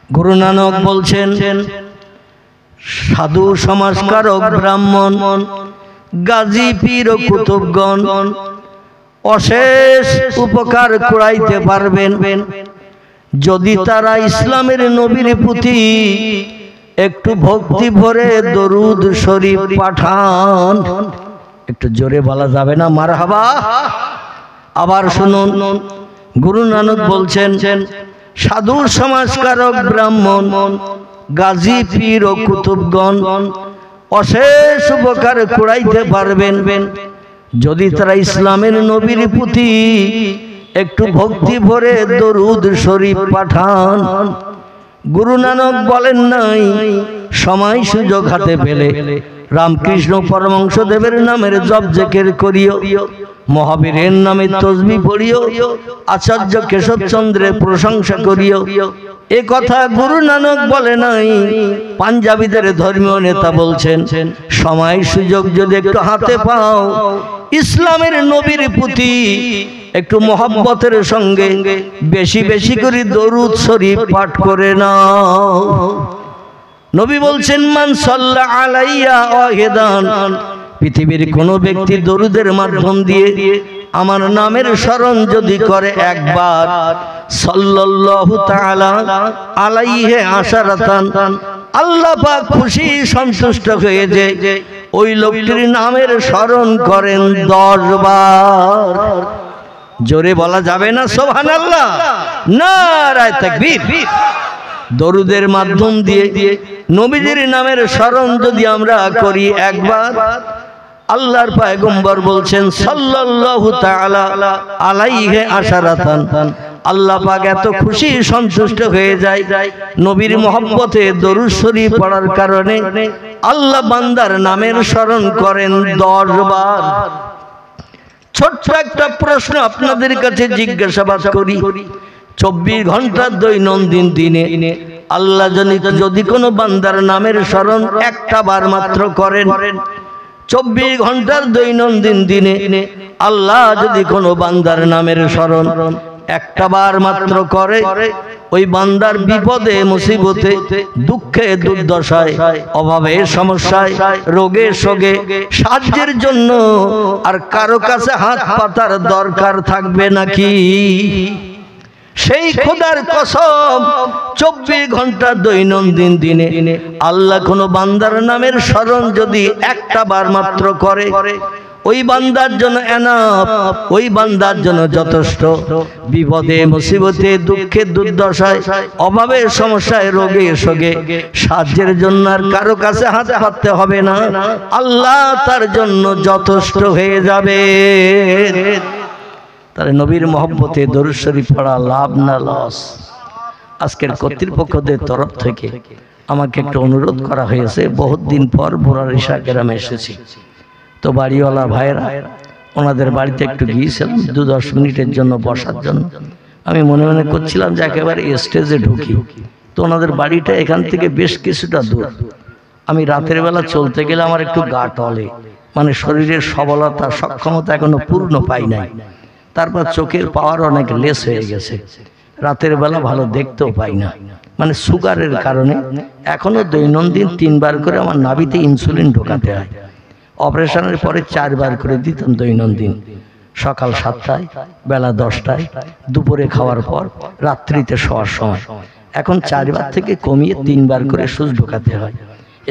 গুরু নানক বলছেন, সাধু সমাজকারক ব্রাহ্মণ গাজী পীর ও কুতুবগণ অশেষ উপকার করাইতে পারবেন যদি তারা ইসলামের নবীর প্রতি একটু ভক্তি ভরে দরুদ শরীফ পাঠান। একটু জোরে বলা যাবে না মারহাবা? আবার শুনুন, গুরু নানক বলছেন, সাধু সমাজকারক ব্রাহ্মণ গাজী পীর ও কুতুবগণ অশেষ উপকার করাইতে পারবেন যদি তারা ইসলামের নবীর প্রতি একটু ভক্তি ভরে দরুদ শরীফ পাঠান। গুরু নানক বলেন নাই সময় সুযোগ হাতে পেলে রামকৃষ্ণ পরমহংসদেবের নামের জপ জিকির করিও, মহাবীরের নামে তসবিহ পড়িও, আচার্য কেশবচন্দ্রের প্রশংসা করিও। এ কথা গুরু নানক বলে নাই। পাঞ্জাবিদের ধর্মীয় নেতা বলছেন, সময় সুযোগ যদি একটু হাতে পাও ইসলামের নবীর প্রতি একটু মহব্বতের সঙ্গে বেশি বেশি করে দরুদ শরীফ পাঠ করে নাও। নবী বলছেন, মান সাল্লা আলাইয়া ওয়াহিদান, পৃথিবীর কোন ব্যক্তি দরুদের মাধ্যম দিয়ে আমার নামের স্মরণ যদি করে একবার, সাল্লাল্লাহু তাআলা আলাইহি আশারাতান, আল্লাহ পাক খুশি সন্তুষ্ট হয়ে যে ওই লোকটির নামের স্মরণ করেন 10 বার। জোরে বলা যাবে না সুবহানাল্লাহ? নারায়ে তাকবীর। দরুদের মাধ্যম দিয়ে নবীজির নামের স্মরণ যদি আমরা করি একবার, আল্লাহর পয়গম্বর বলছেন সাল্লাল্লাহু তাআলা আলাইহি আশারাতান, আল্লাহ পাক এত খুশি সন্তুষ্ট হয়ে যায় নবীর মহব্বতে দরুদ শরীফ পড়ার কারণে আল্লাহ বান্দার নামের স্মরণ করেন 10 বার। ছোট্ট একটা প্রশ্ন আপনাদের কাছে জিজ্ঞাসাবাদ করি, 24 ঘন্টার দৈনন্দিন দিনে আল্লাহ যদি কোনো বান্দার নামের স্মরণ একটা বার মাত্র করেন, 24 ঘন্টার দৈনন্দিন দিনে আল্লাহ যদি কোনো বান্দার নামের স্মরণ একটা বার মাত্র করে, ওই বান্দার বিপদে মুসিবতে দুঃখে দুর্দশায় অভাবে সমস্যায় রোগে শোকে সাহায্যের জন্য আর কারো কাছে হাত পাতার দরকার থাকবে নাকি? সেই খোদার কসম, 24 ঘন্টা দৈনন্দিন দিনে আল্লাহ কোনো বান্দার নামের স্মরণ যদি একটা বার মাত্র করে, ওই বান্দার জন্য এনাফ, ওই বান্দার জন্য যথেষ্ট। বিপদে মুসিবতে দুঃখে দুর্দশায় অভাবে সমস্যায় রোগে শোকে সাহায্যের জন্য আর কারো কাছে হাত পাততে হবে না, আল্লাহ তার জন্য যথেষ্ট হয়ে যাবে। তাহলে নবীর মহব্বতে দরুদ শরীফ পড়া লাভ না লস? আজকের কর্তৃপক্ষদের তরফ থেকে আমাকে একটা অনুরোধ করা হয়েছে, বহুত দিন পর বোরারিশা গ্রামে এসেছি, তো বাড়িওয়ালা ভাইরা ওনাদের বাড়িতে একটু গিয়েছিলাম 2-10 মিনিটের জন্য বসার জন্য। আমি মনে মনে করছিলাম যে একেবারে স্টেজে ঢুকি, তো ওনাদের বাড়িটা এখান থেকে বেশ কিছুটা দূর। আমি রাতের বেলা চলতে গেলে আমার একটু গা টলে, মানে শরীরের সবলতা সক্ষমতা এখনো পূর্ণ পাই নাই, তারপর চোখের পাওয়ার অনেক লেস হয়ে গেছে, রাতের বেলা ভালো দেখতেও পাই না, মানে সুগারের কারণে এখনো দৈনন্দিন 3 বার করে আমার নাভিতে ইনসুলিন ঢোকাতে হয়। অপারেশনের পরে 4 বার করে দিতাম দৈনন্দিন, সকাল 7টায়, বেলা 10টায়, দুপুরে খাওয়ার পর, রাত্রিতে শোয়ার সময়। এখন 4 বার থেকে কমিয়ে 3 বার করে সুচ ঢোকাতে হয়।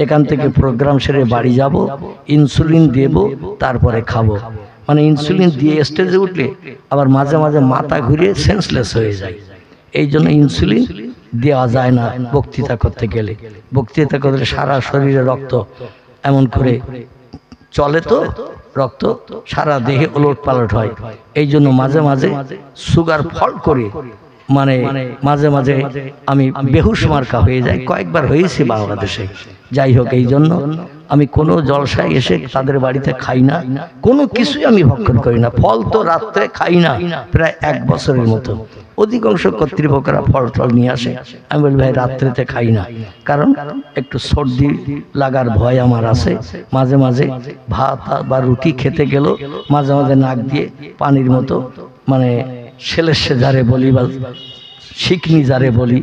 এখান থেকে প্রোগ্রাম সেরে বাড়ি যাব, ইনসুলিন দেব, তারপরে খাবো। মানে ইনসুলিন দিয়ে স্টেজে উঠলে আবার মাঝে মাঝে মাথা ঘুরিয়ে সেন্সলেস হয়ে যায়, এই জন্য ইনসুলিন দেওয়া যায় না বক্তৃতা করতে গেলে। বক্তৃতা করলে সারা শরীরে রক্ত এমন করে চলে, তো রক্ত সারা দেহে ওলট পালট হয়, এই জন্য মাঝে মাঝে সুগার ফল করে, মানে মাঝে মাঝে আমি বেহুশ মার্কা হয়ে যাই, কয়েকবার হয়েছি বাংলাদেশে। যাই হোক, এই জন্য আমি কোনো জলসায় এসে তাদের বাড়িতে খাই না, কোনো কিছুই আমি ভক্ষণ করি না। ফল তো রাত্রে খাই না প্রায় 1 বছরের মতো। অধিকাংশ কর্তৃপক্ষরা ফল টল নিয়ে আসে, আমি বলি ভাই রাত্রেতে খাই না, কারণ একটু সর্দি লাগার ভয় আমার আছে। মাঝে মাঝে ভাত বা রুটি খেতে গেল মাঝে মাঝে নাক দিয়ে পানির মতো, মানে ছেলের যারে বলি বা শিকনি যারে বলি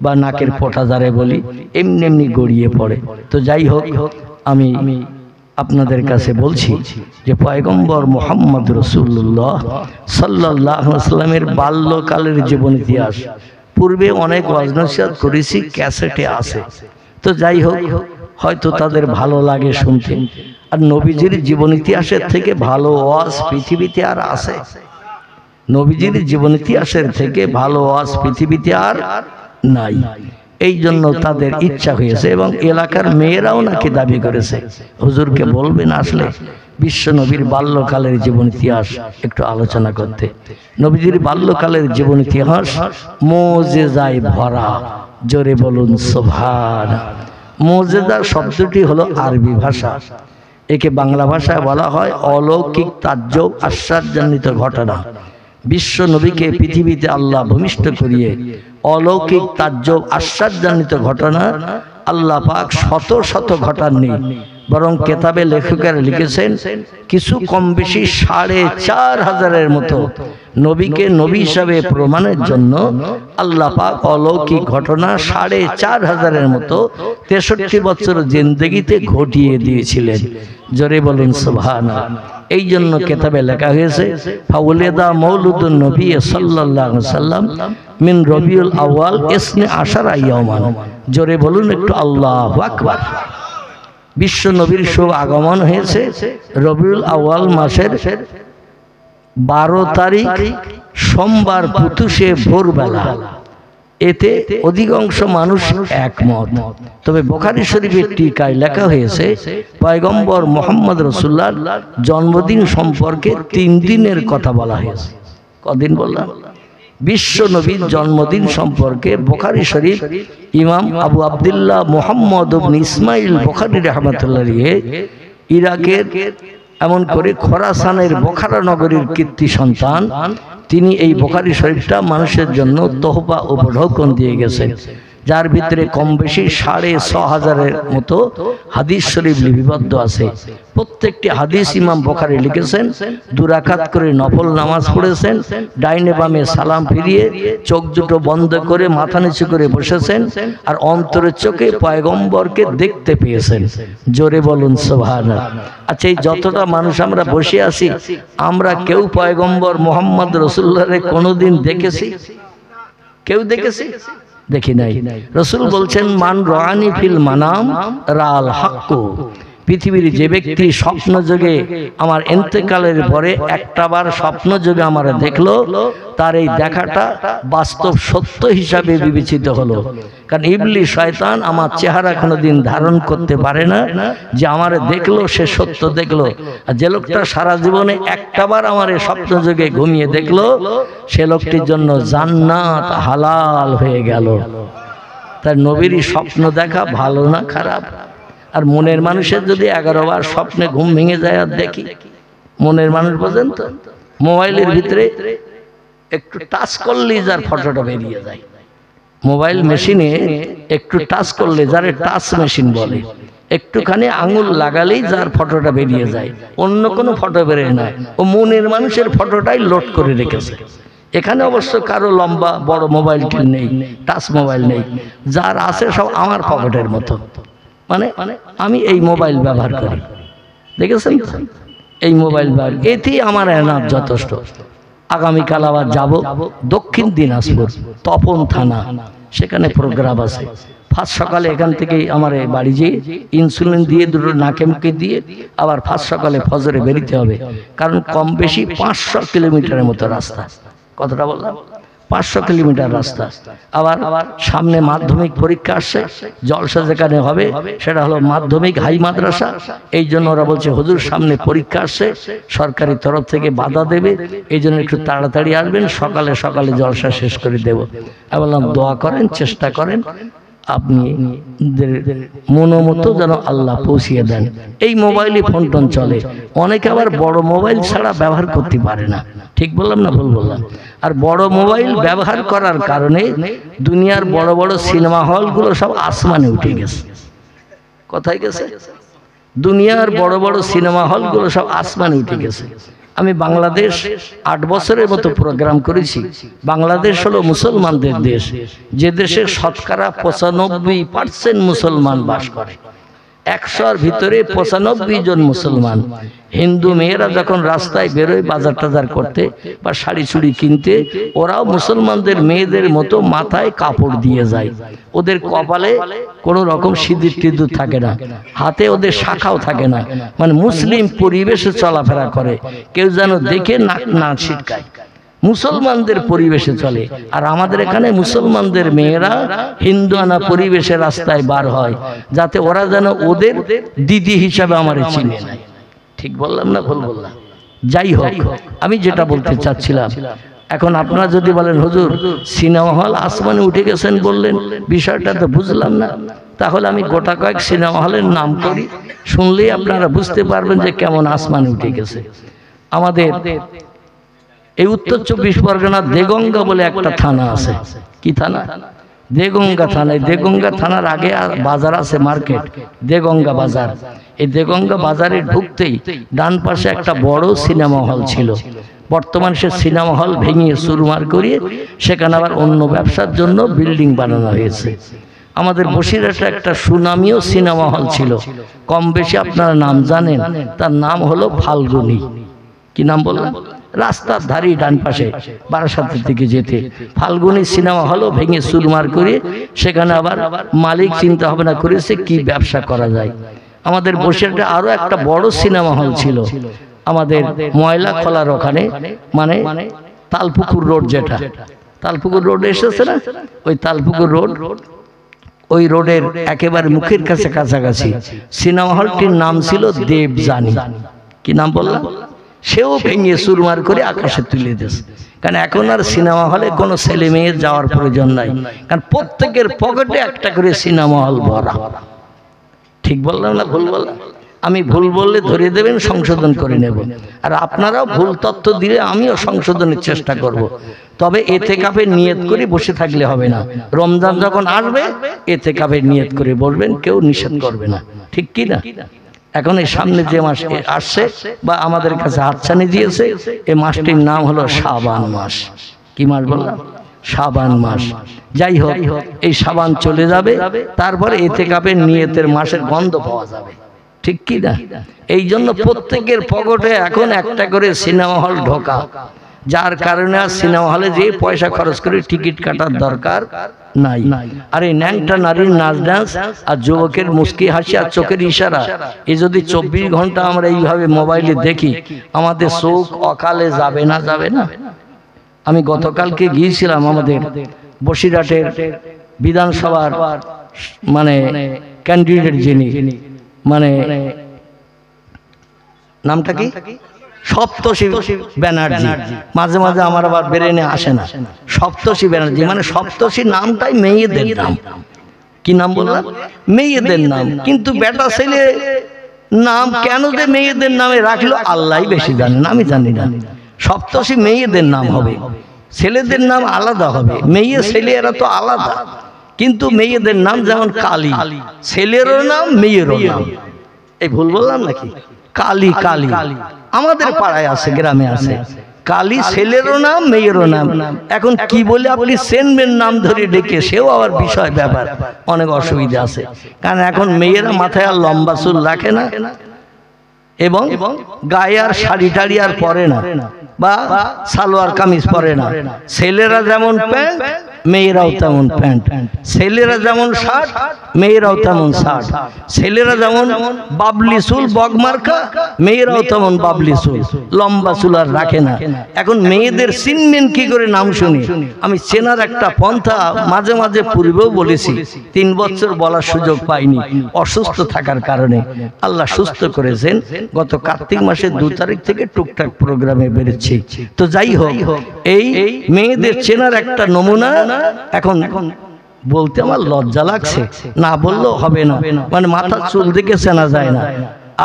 বা নাকের পোটা যারে বলি এমনি এমনি গড়িয়ে পড়ে। তো যাই হোক, আমি আপনাদের কাছে বলছি যে পয়গম্বর মুহাম্মদ রাসূলুল্লাহ সাল্লাল্লাহু আলাইহি ওয়াসাল্লামের বাল্যকালের জীবন ইতিহাস পূর্বে অনেক ওয়াজ নসিহত করেছি, ক্যাসেটে আছে। তো যাই হোক, হয়তো তাদের ভালো লাগে শুনতে। আর নবীজির জীবন ইতিহাসের থেকে ভালো ওয়াজ পৃথিবীতে আর আছে? নবীজির জীবন ইতিহাসের থেকে ভালো ওয়াজ পৃথিবীতে আর নাই। এই জন্য তাদের ইচ্ছা হয়েছে এবং এলাকার মেয়েরাও নাকি দাবি করেছে হুজুরকে বলবেন আসলে বিশ্ব নবীর বাল্যকালের জীবন ইতিহাস একটু আলোচনা করতে। নবীজির বাল্যকালের জীবন ইতিহাস মুজিজায় ভরা। জোরে বলুন সুবহান। মুজিজা শব্দটি হলো আরবি ভাষা, একে বাংলা ভাষায় বলা হয় অলৌকিক তাজ্জব আশ্চর্যান্বিত ঘটনা। বিশ্ব নবীকে পৃথিবীতে আল্লাহ ভূমিষ্ঠ করিয়ে অলৌকিক তাজ্জব আশ্চর্যান্বিত ঘটনা আল্লাহ পাক শত শত ঘটাননি, বরং কেতাবে লেখকেরা লিখেছেন কিছু কম বেশি ৪৫০০-এর মতো নবীকে নবী হিসাবে প্রমাণের জন্য আল্লাহ পাক অলৌকিক ঘটনা ৪৫০০-এর মতো ৬৩ বছর জিন্দেগিতে ঘটিয়ে দিয়েছিলেন। জোরে বলুন সুবহানাল্লাহ। এই জন্য কেতাবে লেখা হয়েছে ফাউলিদা মৌলুদুন নবী সাল্লাল্লাহু আলাইহি ওয়াসাল্লাম মিন রবিউল আউয়াল ইসনে আশারা ইয়াওমান। জোরে বলুন একটু আল্লাহু আকবার। বিশ্ব নবীর শুভ আগমন হয়েছে রবিউল আউয়াল মাসের 12 তারিখ সোমবার পুতুষে ভোরবেলা। এতে অধিকাংশ মানুষ একমত। তবে বুখারী শরীফের টিকায় লেখা হয়েছে পয়গম্বর মুহাম্মদ রাসূলুল্লাহর জন্মদিন সম্পর্কে 3 দিনের কথা বলা হয়েছে। কদিন বললাম? বিশ্ব নবীর জন্মদিন সম্পর্কে বুখারী শরীফ ইমাম আবু আব্দুল্লাহ মুহাম্মদ ইবনে ইসমাইল বুখারী রাহমাতুল্লাহ আলাইহি ইরাকের এমন করে খোরাসানের বোখারা নগরীর কীর্তি সন্তান, তিনি এই বুখারী শরীফটা মানুষের জন্য তোহফা উপঢৌকন দিয়ে গেছেন, যার ভিতরে কম বেশি ৬৫০০-এর মতো হাদিস শরীফ লিপিবদ্ধ আছে। প্রত্যেকটি হাদিস ইমাম বুখারী লিখেছেন। 2 রাকাত করে নফল নামাজ পড়েছেন, ডাইনে বামে সালাম ফিরিয়ে চোখ দুটো বন্ধ করে মাথা নিচু করে বসেছেন, আর অন্তরের চোখে পয়গম্বরকে দেখতে পেয়েছেন। জোরে বলুন সুবহানাল্লাহ। আচ্ছা, এই যতটা মানুষ আমরা বসে আছি, আমরা কেউ পয়গম্বর মুহাম্মদ রাসূলুল্লাহকে কোনোদিন দেখেছি? কেউ দেখেছি? দেখি নাই। রাসূল বলছেন মান রাআনি ফিল মানাম রাল হাক্কু। পৃথিবীর যে ব্যক্তি স্বপ্ন যোগে আমার ইন্তেকালের পরে একটাবার স্বপ্ন যোগে আমার দেখলো, তার এই দেখাটা বাস্তব সত্য হিসাবে বিবেচিত হলো। কারণ ইবলিস শয়তান আমার চেহারা কোনোদিন ধারণ করতে পারে না যে আমার দেখলো সে সত্য দেখলো। আর যে লোকটা সারা জীবনে একটাবার আমার স্বপ্ন যোগে ঘুমিয়ে দেখলো, সে লোকটির জন্য জান্নাত হালাল হয়ে গেল। তার নবীর স্বপ্ন দেখা ভালো না খারাপ? আর মনের মানুষের যদি 11 বার স্বপ্নে ঘুম ভেঙে যায়, আর দেখি মনের মানুষ বোঝেন তো, মোবাইলের ভিতরে একটু টাচ করলেই যার ফটোটা বেরিয়ে যায়। মোবাইল মেশিনে একটু টাচ করলে, যারে টাচ মেশিন বলে, একটুখানি আঙুল লাগালেই যার ফটোটা বেরিয়ে যায়, অন্য কোনো ফটো বেরোয় না। ও মনের মানুষের ফটোটাই লোড করে রেখেছে। এখানে অবশ্য কারো লম্বা বড় মোবাইল নেই, টাচ মোবাইল নেই, যার আছে সব আমার পকেটের মতো। মানে আমি এই মোবাইল ব্যবহার করি, দেখেছেন তো? এই মোবাইল ব্যবহার, এতেই আমার এনাফ যথেষ্ট। আগামীকাল আবার যাব দক্ষিণ দিনাজপুর তপন থানা, সেখানে প্রোগ্রাম আছে। ফার্স্ট সকালে এখান থেকে আমার বাড়ি যেয়ে ইনসুলিন দিয়ে 2 নাকে মুখে দিয়ে আবার ফার্স্ট সকালে ফজরে বেরিতে হবে। কারণ কম বেশি 500 কিলোমিটারের মতো রাস্তা। কতটা বললাম? 500 কিলোমিটার রাস্তা। আবার সামনে মাধ্যমিক পরীক্ষা আসছে, জলসা যেখানে হবে সেটা হলো মাধ্যমিক হাই মাদ্রাসা। এই জন্য ওরা বলছে হুজুর সামনে পরীক্ষা আসছে, সরকারি তরফ থেকে বাধা দেবে, এই জন্য একটু তাড়াতাড়ি আসবেন, সকালে সকালে জলসা শেষ করে দেব। আমি বললাম দোয়া করেন, চেষ্টা করেন, আপনি মনোমতো যেন আল্লাহ পৌঁছিয়ে দেন। এই মোবাইলে ফোন টোন চলে, অনেকে আবার বড় মোবাইল ছাড়া ব্যবহার করতে পারে না। ঠিক বললাম না ভুল বললাম? আর বড় মোবাইল ব্যবহার করার কারণে দুনিয়ার বড় বড় সিনেমা হলগুলো সব আসমানে উঠে গেছে। কোথায় গেছে? দুনিয়ার বড় বড় সিনেমা হলগুলো সব আসমানে উঠে গেছে। আমি বাংলাদেশ 8 বছরের মতো প্রোগ্রাম করেছি। বাংলাদেশ হলো মুসলমানদের দেশ, যে দেশে শতকরা 95% মুসলমান বাস করে। 100-র ভিতরে 95 জন মুসলমান। হিন্দু মেয়েরা যখন রাস্তায় বেরোয় বাজার টাজার করতে বা শাড়ি চুড়ি কিনতে, ওরাও মুসলমানদের মেয়েদের মতো মাথায় কাপড় দিয়ে যায়। ওদের কপালে কোনো রকম সিঁদুর টিঁদুর থাকে না, হাতে ওদের শাখাও থাকে না, মানে মুসলিম পরিবেশে চলাফেরা করে, কেউ যেন দেখে নাক না ছিটকায়, মুসলমানদের পরিবেশে চলে। আর আমাদের এখানে মুসলমানদের মেয়েরা হিন্দুয়ানা পরিবেশে রাস্তায় বার হয়, যাতে ওরা যেন ওদের দিদি হিসাবে আমারে চিনে নেয়। ঠিক বললাম না ভুল বললাম? যাই হোক, আমি যেটা বলতে চাচ্ছিলাম, এখন আপনারা যদি বলেন হুজুর সিনেমা হল আসমানে উঠে গেছেন বললেন, বিষয়টা তো বুঝলাম না, তাহলে আমি গোটা কয়েক সিনেমা হলের নাম করি, শুনলেই আপনারা বুঝতে পারবেন যে কেমন আসমানে উঠে গেছে। আমাদের এই উত্তর 24 পরগনার দেগঙ্গা বলে একটা থানা আছে। কি থানা? দেগঙ্গা থানা। এই দেগঙ্গা থানার আগে বাজার আছে, মার্কেট, দেগঙ্গা বাজার। এই দেগঙ্গা বাজারে ঢুকতেই ডান পাশে একটা বড় সিনেমা হল ছিল। বর্তমান সে সিনেমা হল ভেঙে চুরমার করিয়ে সেখানে আবার অন্য ব্যবসার জন্য বিল্ডিং বানানো হয়েছে। আমাদের বসিরহাটে একটা সুনামীয় সিনেমা হল ছিল, কম বেশি আপনারা নাম জানেন, তার নাম হলো ফাল্গুনী। কি নাম বললাম? রাস্তার ধারে ডান পাশে বারাসাতের দিকে যেতে ফাল্গুনী সিনেমা হলও ভেঙে চুরমার করে সেখানে আবার মালিক চিন্তা ভাবনা করেছে কি ব্যবসা করা যায়। আমাদের বসিরহাটে আরো একটা বড় সিনেমা হল ছিল আমাদের ময়লা খোলার ওখানে, মানে তালপুকুর রোড, যেটা তালপুকুর রোড এসেছে না, ওই তালপুকুর রোড, ওই রোডের একেবারে মুখের কাছে কাছাকাছি সিনেমা হলটির নাম ছিল দেবযানী। কি নাম বললাম? সেও ভেঙে চুরমার করে আকাশে তুলে দিয়েছে। কারণ এখন আর সিনেমা হলে কোনো ছেলে মেয়ের যাওয়ার প্রয়োজন নাই, কারণ প্রত্যেকের পকেটে একটা করে সিনেমা হল ভরা। ঠিক বললাম না ভুল বললাম? আমি ভুল বললে ধরিয়ে দেবেন, সংশোধন করে নেব। আর আপনারাও ভুল তথ্য দিলে আমিও সংশোধনের চেষ্টা করব। তবে এতেকাফের নিয়ত করে বসে থাকলে হবে না। রমজান যখন আসবে এতেকাফের নিয়ত করে বসবেন, কেউ নিষেধ করবে না। ঠিক কি না? এখন এই সামনে যে মাস আসছে বা আমাদের কাছে হাতছানি দিয়েছে, এই মাসটির নাম হলো শাবান মাস। কি মাস বললাম? শাবান মাস। যাই হোক, এই শাবান চলে যাবে, তারপরে ইতিকাফের নিয়তের মাসের গন্ধ পাওয়া যাবে। ঠিক কি না? এই জন্য প্রত্যেকের পকেটে এখন একটা করে সিনেমা হল ঢোকা, যার কারণে আর সিনেমা হলে যে পয়সা খরচ করে টিকিট কাটার দরকার নাই। আর এই ন্যাংটা নারীর নাচ ডান্স আর যুবকের মুস্কি হাসি আর চোখের ইশারা, এই যদি 24 ঘন্টা আমরা এইভাবে মোবাইলে দেখি, আমাদের চোখ অকালে যাবে না? যাবে না? আমি গতকালকে গিয়েছিলাম আমাদের বসিরহাটের বিধানসভার মানে ক্যান্ডিডেট যিনি, মানে নামটা কি, সপ্তর্ষি ব্যানার্জি। মাঝে মাঝে আমার আবার ব্রেনে আসে না, সপ্তর্ষি ব্যানার্জি মানে সপ্তর্ষি নামটাই মেয়েদের নাম। কি নাম বললাম? মেয়েদের নাম। কিন্তু বেটা ছেলে নাম কেন যে মেয়েদের নামে রাখলো আল্লাহই বেশি জানেন, আমি জানি না। সপ্তর্ষি মেয়েদের নাম হবে, ছেলেদের নাম আলাদা হবে। মেয়ে ছেলে এরা তো আলাদা, কিন্তু মেয়েদের নাম যেমন কালী, ছেলেরও নাম মেয়েরও নাম। এই ভুল বললাম নাকি? কালী, কালী আমাদের পাড়ায় আছে, গ্রামে আছে কালী, ছেলেরও নাম মেয়েরও নাম। এখন কি বলে আপনি সেনবেন নাম ধরে ডেকে, সেও আবার বিষয় ব্যাপার, অনেক অসুবিধা আছে। কারণ এখন মেয়েরা মাথায় আর লম্বা চুল রাখে না, এবং গায়ে আর শাড়ি টাড়ি আর পরে না, বা সালোয়ার কামিজ পরে না। ছেলেরা যেমন প্যান্ট মেয়েরাও তেমন প্যান্ট, ছেলেরা যেমন শার্ট মেয়েরাও তেমন শার্ট, ছেলেরা যেমন বাবলি চুল বগমার্কা মেয়েরাও তেমন বাবলি চুল, লম্বা চুল আর রাখে না। এখন মেয়েদের চিনবেন কি করে? নাম শুনি আমি চেনার একটা পন্থা মাঝে মাঝে পূর্বেও বলেছি, 3 বছর বলার সুযোগ পাইনি অসুস্থ থাকার কারণে। আল্লাহ সুস্থ করেছেন, গত কার্তিক মাসের 2 তারিখ থেকে টুকটাক প্রোগ্রামে বেরোচ্ছি। তো যাই হোক, এই মেয়েদের চেনার একটা নমুনা এখন বলতে আমার লজ্জা লাগছে, না বললেও হবে না, মানে মাথার চুল দেখে চেনা যায় না।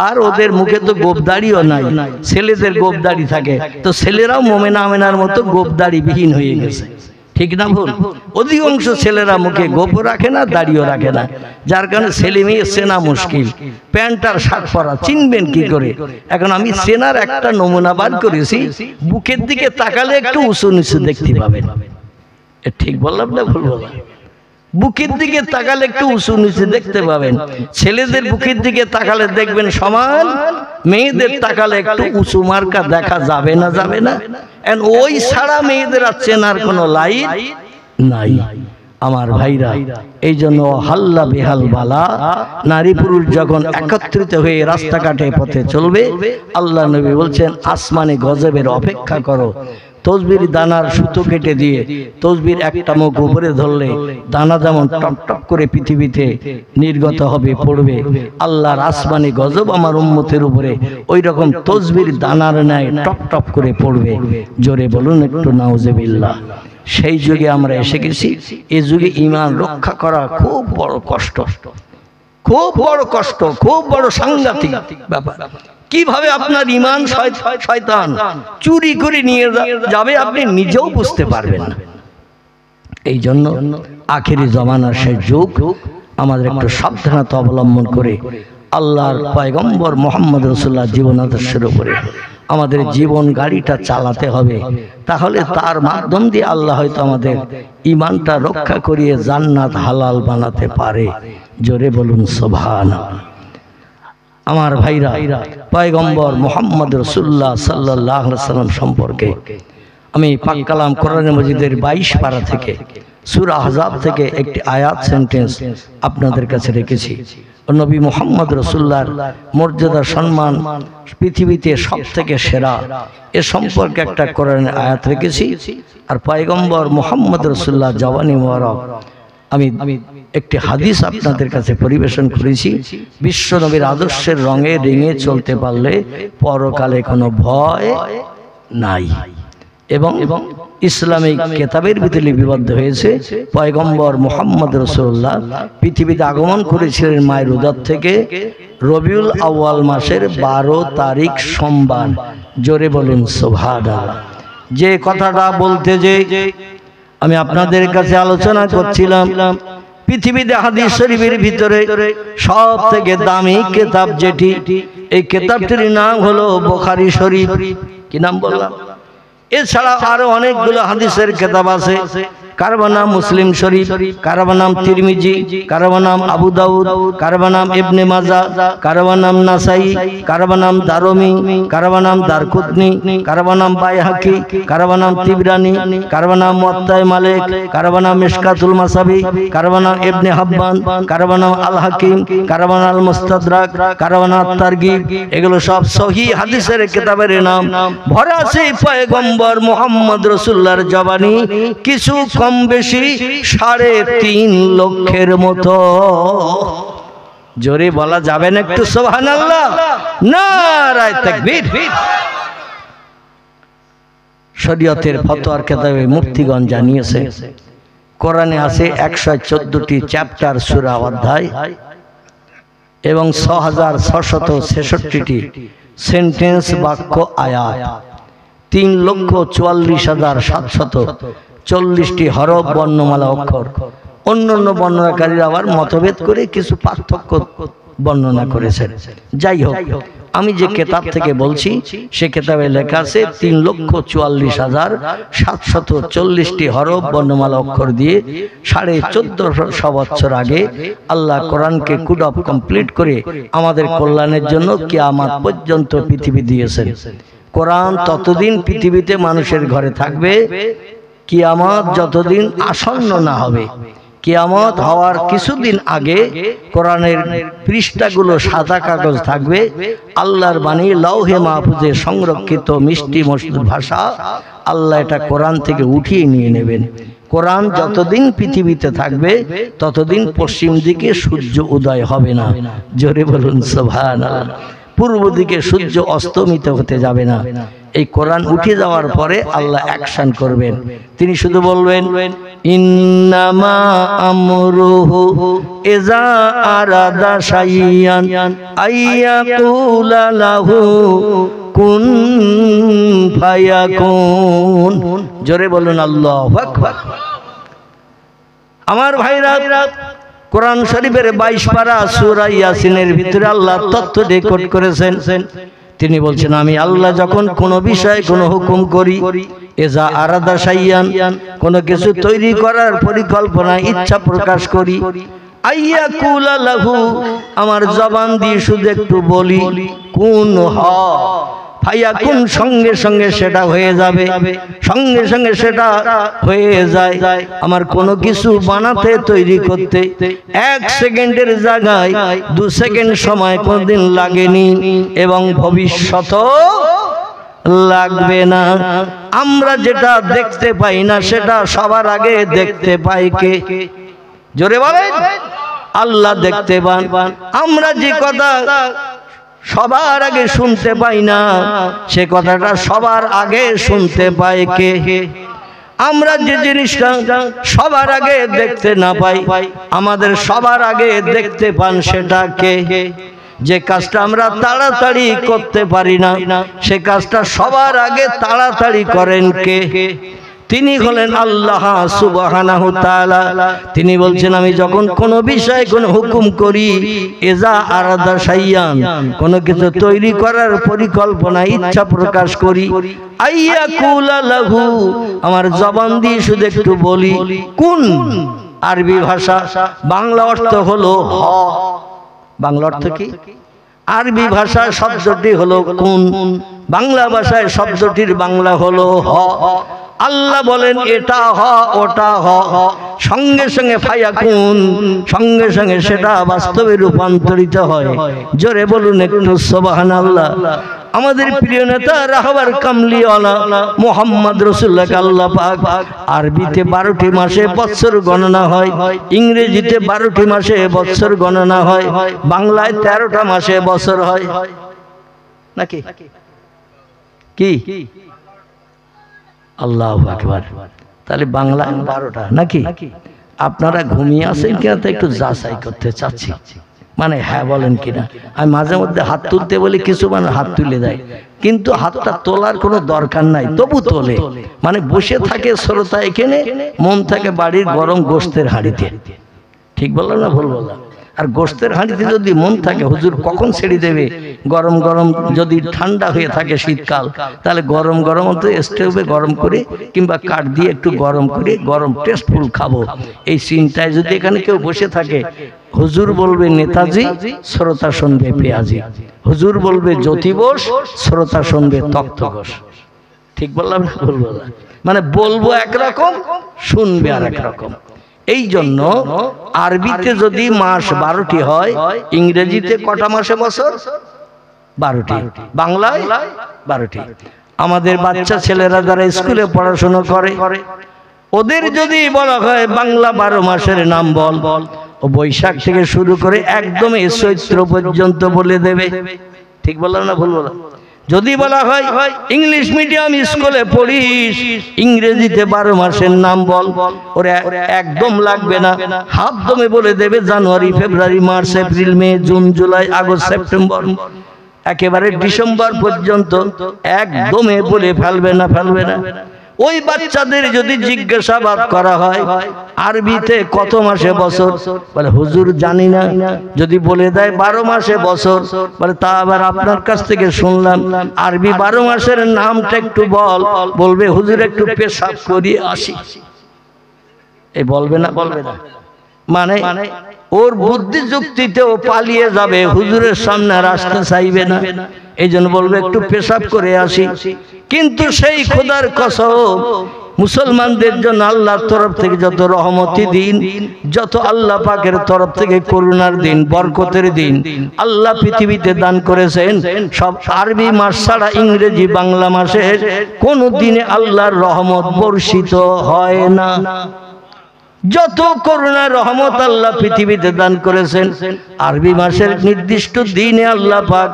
আর ওদের মুখে তো গোপদাড়িও নাই, ছেলেদের গোপদাড়ি থাকে, তো ছেলেরাও মোমেনা আমেনার মতো গোপদাড়ি বিহীন হয়ে গেছে। ঠিক না ভুল? অধিকাংশ ছেলেরা মুখে গোপ রাখে না, দাড়িও রাখে না, যার কারণে ছেলে মেয়ে চেনা মুশকিল। প্যান্ট আর শার্ট পরা চিনবেন কি করে? এখন আমি চেনার একটা নমুনা বার করেছি, বুকের দিকে তাকালে একটু উঁচু নিচু দেখতে পাবেন। ঠিক বললাম না ভুল বললাম? বুকের দিকে তাকালে একটু উঁচু নিচু দেখতে পাবেন। ছেলেদের বুকের দিকে তাকালে দেখবেন সমান, মেয়েদের তাকালে একটু উঁচু মার্কা দেখা যাবে না, যাবে না? ওই ছাড়া মেয়েদের আর চেনার কোনো লাইন নাই। আমার ভাইরা, এই জন্য হাল্লা বেহাল বালা, নারী পুরুষ যখন একত্রিত হয়ে রাস্তাঘাটে পথে চলবে, আল্লাহ নবী বলছেন আসমানে গজবের অপেক্ষা করো। তসবির দানার সুতো কেটে দিয়ে তসবির একটা মুখ উপরে ধরলে দানা যেমন টপ টপ করে পৃথিবীতে নির্গত হবে, পড়বে, আল্লাহর আসমানি গজব আমার উম্মতের উপরে ওই রকম তসবির দানার ন্যায় টপ টপ করে পড়বে। জোরে বলুন একটু নাউজুবিল্লাহ। সেই যুগে আমরা এসে গেছি। এই যুগে ঈমান রক্ষা করা খুব বড় কষ্ট, খুব বড় কষ্ট, খুব বড় সাংঘাতিক ব্যাপার। কিভাবে আপনার ঈমান শয়তান চুরি করে নিয়ে যাবে আপনি নিজেও বুঝতে পারবেন না। এই জন্য আখেরি জমানার সেই যুগ, আমাদের একটু সাবধানতা অবলম্বন করে আল্লাহর পয়গম্বর মুহাম্মদ রাসূলুল্লাহ জীবন আদর্শের উপরে আমাদের জীবন গাড়িটা চালাতে হবে। তাহলে তার মাধ্যম দিয়ে আল্লাহ হয়তো আমাদের ঈমানটা রক্ষা করিয়ে জান্নাত হালাল বানাতে পারে। জোরে বলুন সুবহানাল্লাহ। আমার ভাইরা, পয়গম্বর মুহাম্মদ রাসূলুল্লাহ সাল্লাল্লাহু আলাইহি ওয়াসাল্লাম সম্পর্কে আমি পাক কালাম কোরআন মাজিদের 22 পারা থেকে সূরা আহজাব থেকে একটি আয়াত সেন্টেন্স আপনাদের কাছে রেখেছি। নবী মুহাম্মদ রাসূলুল্লাহর মর্যাদা সম্মান পৃথিবীতে সবথেকে সেরা, এ সম্পর্কে একটা কোরআনের আয়াত রেখেছি। আর পয়গম্বর মুহাম্মদ রাসূলুল্লাহ জওয়ানি মোবারক আমি একটি হাদিস আপনাদের কাছে পরিবেশন করেছি। বিশ্ব নবীর আদর্শের রঙে রেঙে চলতে পারলে পরকালে কোনো ভয় নাই। এবং ইসলামিক কিতাবের ভিতরে লিপিবদ্ধ হয়েছে পয়গম্বর মুহাম্মদ রাসূলুল্লাহ পৃথিবীতে আগমন করেছিলেন মায়ের উদর থেকে রবিউল আউয়াল মাসের 12 তারিখ সোমবার। জোরে বলুন সুবহানাল্লাহ। যে কথাটা বলতে যে আমি আপনাদের কাছে আলোচনা করছিলাম, পৃথিবীতে হাদিস শরীফের ভিতরে সব থেকে দামি কিতাব যেটি, এই কিতাবটির নাম হলো বুখারী শরীফ। কি নাম বললাম? এছাড়া আরো অনেকগুলো হাদিসের কিতাব আছে। কারো নাম মুসলিম শরীফ, কারো নাম তিরমিজি, কারো নাম আবু দাউদ, কারো নাম ইবনে মাজাহ, কারো নাম নাসাই, কারো নাম দারমি, কারো নাম দারকুতনি, কারো নাম বাইহাকি, কারো নাম তিবরানি, কারো নাম মুওয়াত্তা মালিক, কারো নাম মিশকাতুল মাসাবি, কারো নাম ইবনে হাব্বান, কারো নাম আল হাকিম, কারো নাম আল মুস্তাদরাক, কারো নাম তারগিব। এগুলো সব সহিহ হাদিসের কিতাবের নাম। ভরা আছে পয়গম্বর মুহাম্মদ রাসূলুল্লাহর জবানি, কিছু কম বেশি 3.5 লক্ষের মতো। জোরে বলা যাবে না একটু সুবহানাল্লাহ? নারায়ে তাকবীর। শরীয়তের ফতোয়ার কিতাবে মুফতিগণ জানিয়েছে, কোরআনে আছে 114টি চ্যাপ্টার, সূরা, অধ্যায় এবং 6666টি সেন্টেন্স, বাক্য, আয়াত, 3,44,740টি হরফ, বর্ণমালা, অক্ষর। অন্যান্য বর্ণনাকারীরা আবার মতভেদ করে কিছু পার্থক্য বর্ণনা করেছেন। যাই হোক, আমি যে কিতাব থেকে বলছি সে কিতাবে লেখা আছে 3,44,740টি হরফ, বর্ণমালা, অক্ষর দিয়ে 1450 বছর আগে আল্লাহ কোরআনকে কুড অফ কমপ্লিট করে আমাদের কল্যাণের জন্য কিয়ামত পর্যন্ত পৃথিবী দিয়েছেন। কোরআন ততদিন পৃথিবীতে মানুষের ঘরে থাকবে, কিয়ামত যতদিন আসন্ন না হবে। কিয়ামত হওয়ার কিছুদিন আগে কোরআনের পৃষ্ঠাগুলো সাদা কাগজ থাকবে, আল্লাহর বাণী লৌহে মাহফুজে সংরক্ষিত মিষ্টি মধুর ভাষা। আল্লাহ এটা কোরআন থেকে উঠিয়ে নিয়ে নেবেন। কোরআন যতদিন পৃথিবীতে থাকবে ততদিন পশ্চিম দিকে সূর্য উদয় হবে না। জোরে বলুন সুবহানাল্লাহ। পূর্ব দিকে সূর্য অস্তমিত হতে যাবে না। এই কোরআন উঠে যাওয়ার পরে আল্লাহ অ্যাকশন করবেন। তিনি শুধু বলবেন ইন্নামা আমরুহু ইযা আরাদা শাইয়ান আইয়াকুলা লাহু কুন ফায়াকুন। জোরে বলুন আল্লাহু আকবার। আমার ভাইরা, কোরআন শরীফের 22 পারা সূরা ইয়াসিনের ভিতরে আল্লাহ তথ্য রেকর্ড করেছেন। তিনি বলছেন আমি আল্লাহ যখন কোনো বিষয়ে কোনো হুকুম করি, এজা আরাদা শাইয়ান, কোনো কিছু তৈরি করার পরিকল্পনা ইচ্ছা প্রকাশ করি, আইয়াকুলা লাহু, আমার জবান দিয়ে শুধু একটু বলি কুন হ ফায়াকুন, সঙ্গে সঙ্গে সেটা হয়ে যাবে, সঙ্গে সঙ্গে সেটা হয়ে যায়। আমার কোনো কিছু বানাতে তৈরি করতে 1 সেকেন্ডের জায়গায় 2 সেকেন্ড সময় কোনদিন লাগেনি এবং ভবিষ্যতেও লাগবে না। আমরা যেটা দেখতে পাই না সেটা সবার আগে দেখতে পাই কে? জোরে বলেন। আল্লাহ দেখতে পান। আমরা যে কথা সবার আগে শুনতে পাই না সে কথাটা সবার আগে শুনতে পায় কে? আমরা যে জিনিসটা সবার আগে দেখতে না পাই আমাদের সবার আগে দেখতে পান সেটা কে? যে কাজটা আমরা তাড়াতাড়ি করতে পারি না সে কাজটা সবার আগে তাড়াতাড়ি করেন কে? তিনি হলেন আল্লাহ সুবহানাহু তাআলা। তিনি বলছেন আমি যখন কোনো বিষয়ে কোনো হুকুম করি, এজা আরাদা শাইয়ান, কোনো কিছু তৈরি করার পরিকল্পনা ইচ্ছা প্রকাশ করি, আইয়াকুলা লাহু, আমার জবান দিয়ে শুধু একটু বলি কুন। আরবি ভাষা, বাংলা অর্থ হলো হ। বাংলা অর্থ কি? আরবি ভাষায় শব্দটি হলো কুন, বাংলা ভাষায় শব্দটির বাংলা হলো হ। আল্লাহ বলেন এটা হ ওটা হ, সঙ্গে সঙ্গে ফায়াকুন, সঙ্গে সঙ্গে সেটা বাস্তবে রূপান্তরিত হয়। জোরে বলুন একটু সুবহানাল্লাহ। আমাদের প্রিয় নেতা রাহবার কামলিওয়ালা মুহাম্মদ রাসূলুল্লাহকে আল্লাহ পাক আরবিতে 12টি মাসে বছর গণনা হয়, ইংরেজিতে 12টি মাসে বছর গণনা হয়, বাংলায় 13টা মাসে বছর হয় নাকি? কি? আল্লাহু আকবার। তাহলে বাংলায় 12টা নাকি? আপনারা ঘুমিয়ে আছেন কিনা তা একটু যাচাই করতে চাচ্ছি, মানে হ্যাঁ বলেন কিনা। আমি মাঝে মধ্যে হাত তুলতে বলি, কিছু মানুষ হাত তুলে দেয়, কিন্তু হাতটা তোলার কোনো দরকার নাই, তবু তোলে। মানে বসে থাকে শ্রোতা এখানে, মন থাকে বাড়ির গরম গোশতের হাঁড়িতে। ঠিক বললাম না ভুল বললাম? আর গোশতের হাঁড়িতে যদি মন থাকে হুজুর কখন ছেড়ে দেবে, গরম গরম যদি ঠান্ডা হয়ে থাকে শীতকাল, তাহলে গরম গরম তো স্টোভে গরম করে কিংবা কাঠ দিয়ে একটু গরম করে গরম টেস্টফুল খাবো, এই চিন্তায় যদি এখানে কেউ বসে থাকে, হুজুর বলবে নেতাজি, শ্রোতা শুনবে পেঁয়াজি। হুজুর বলবে জ্যোতি বোস, শ্রোতা শুনবে তক্ত ঘোষ। ঠিক বললাম না ভুল বললাম? মানে বলবো একরকম, শুনবে আর একরকম। এই জন্য আরবিতে যদি মাস 12টি হয়, ইংরেজিতে কটা মাসে বছর? 12টি, বাংলায় 12টি। আমাদের বাচ্চা ছেলেরা যারা স্কুলে পড়াশোনা করে ওদের যদি বলা হয় বাংলা 12 মাসের নাম বল, ও বৈশাখ থেকে শুরু করে একদম চৈত্র পর্যন্ত বলে দেবে। ঠিক বললাম না ভুল বললাম? যদি বলা হয় ইংলিশ মিডিয়াম স্কুলে পড়িস, ইংরেজিতে 12 মাসের নাম বল, ওরা একদম লাগবে না, হাফ দমে বলে দেবে জানুয়ারি, ফেব্রুয়ারি, মার্চ, এপ্রিল, মে, জুন, জুলাই, আগস্ট, সেপ্টেম্বর, একেবারে ডিসেম্বর পর্যন্ত একদমে বলে ফেলবে না। ওই বাচ্চাদের যদি জিজ্ঞাসাবাদ করা হয় আরবিতে কত মাসে বছর, বলে হুজুর জানি না। যদি বলে দেয় 12 মাসে বছর, বলে তা আবার আপনার কাছ থেকে শুনলাম, আরবি 12 মাসের নামটা একটু বলবে হুজুর একটু পেশাব করিয়ে আসি। এই বলবে না? মানে ওর বুদ্ধি যুক্তিতেও পালিয়ে যাবে, হুজুরের সামনে আর আসতে চাইবে না। এই জন্য বলবে একটু পেশাব করে আসি। কিন্তু সেই খোদার কসম, মুসলমানদের জন্য আল্লাহর তরফ থেকে যত রহমতি দিন, যত আল্লাহ পাকের তরফ থেকে করুণার দিন, বরকতের দিন আল্লাহ পৃথিবীতে দান করেছেন, সব আরবি মাস ছাড়া ইংরেজি বাংলা মাসের কোন দিনে আল্লাহর রহমত বর্ষিত হয় না। যত করুণা রহমত আল্লাহ পৃথিবীতে দান করেছেন, আরবি মাসের নির্দিষ্ট দিনে আল্লাহ পাক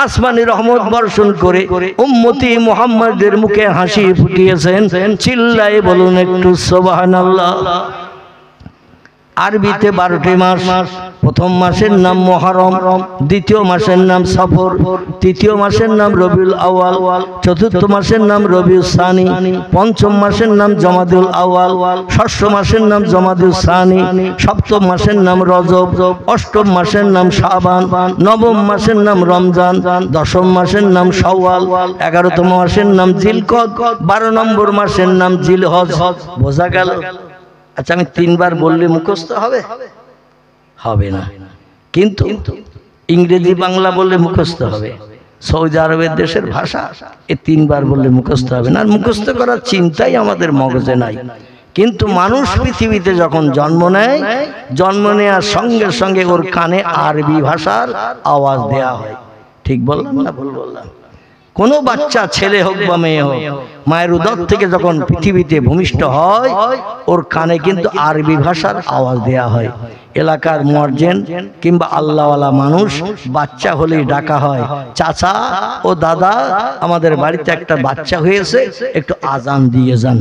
আসমানি রহমত বর্ষণ করে উম্মতি মুহাম্মাদের মুখে হাসি ফুটিয়েছেন। চিল্লায়ে বলুন একটু সুবহানাল্লাহ। আরবিতে 12টি মাস। প্রথম মাসের নাম মুহররম, দ্বিতীয় মাসের নাম সফর, তৃতীয় মাসের নাম রবিউল আউয়াল, চতুর্থ মাসের নাম রবিউল সানি, পঞ্চম মাসের নাম জমাদুল আউয়াল, ষষ্ঠ মাসের নাম জমাদুল সানি, সপ্তম মাসের নাম রজব, অষ্টম মাসের নাম শাবান, নবম মাসের নাম রমজান, দশম মাসের নাম শাওয়াল, 11তম মাসের নাম জিলকদ, 12 নম্বর মাসের নাম জিলহজ। বোঝা গেল? আচ্ছা, আমি 3 বার বললে মুখস্থ হবে? হবে না। কিন্তু ইংরেজি বাংলা বললে মুখস্থ হবে। সৌদি আরবের দেশের ভাষা, এই 3 বার বললে মুখস্থ হবে না। আর মুখস্থ করার চিন্তাই আমাদের মগজে নাই। কিন্তু মানুষ পৃথিবীতে যখন জন্ম নেয়, জন্ম নেওয়ার সঙ্গে সঙ্গে ওর কানে আরবি ভাষার আওয়াজ দেয়া হয়। ঠিক বললাম না ভুল বললাম? কোনো বাচ্চা, ছেলে হোক বা মেয়ে হোক, মায়ের উদর থেকে যখন পৃথিবীতে ভূমিষ্ঠ হয়, ওর কানে কিন্তু আরবি ভাষার আওয়াজ দেয়া হয়। এলাকার মুয়াজ্জিন কিংবা আল্লাহওয়ালা মানুষ বাচ্চা হলেই ডাকা হয়, চাচা ও দাদা, আমাদের বাড়িতে একটা বাচ্চা হয়েছে, একটু আজান দিয়ে যান।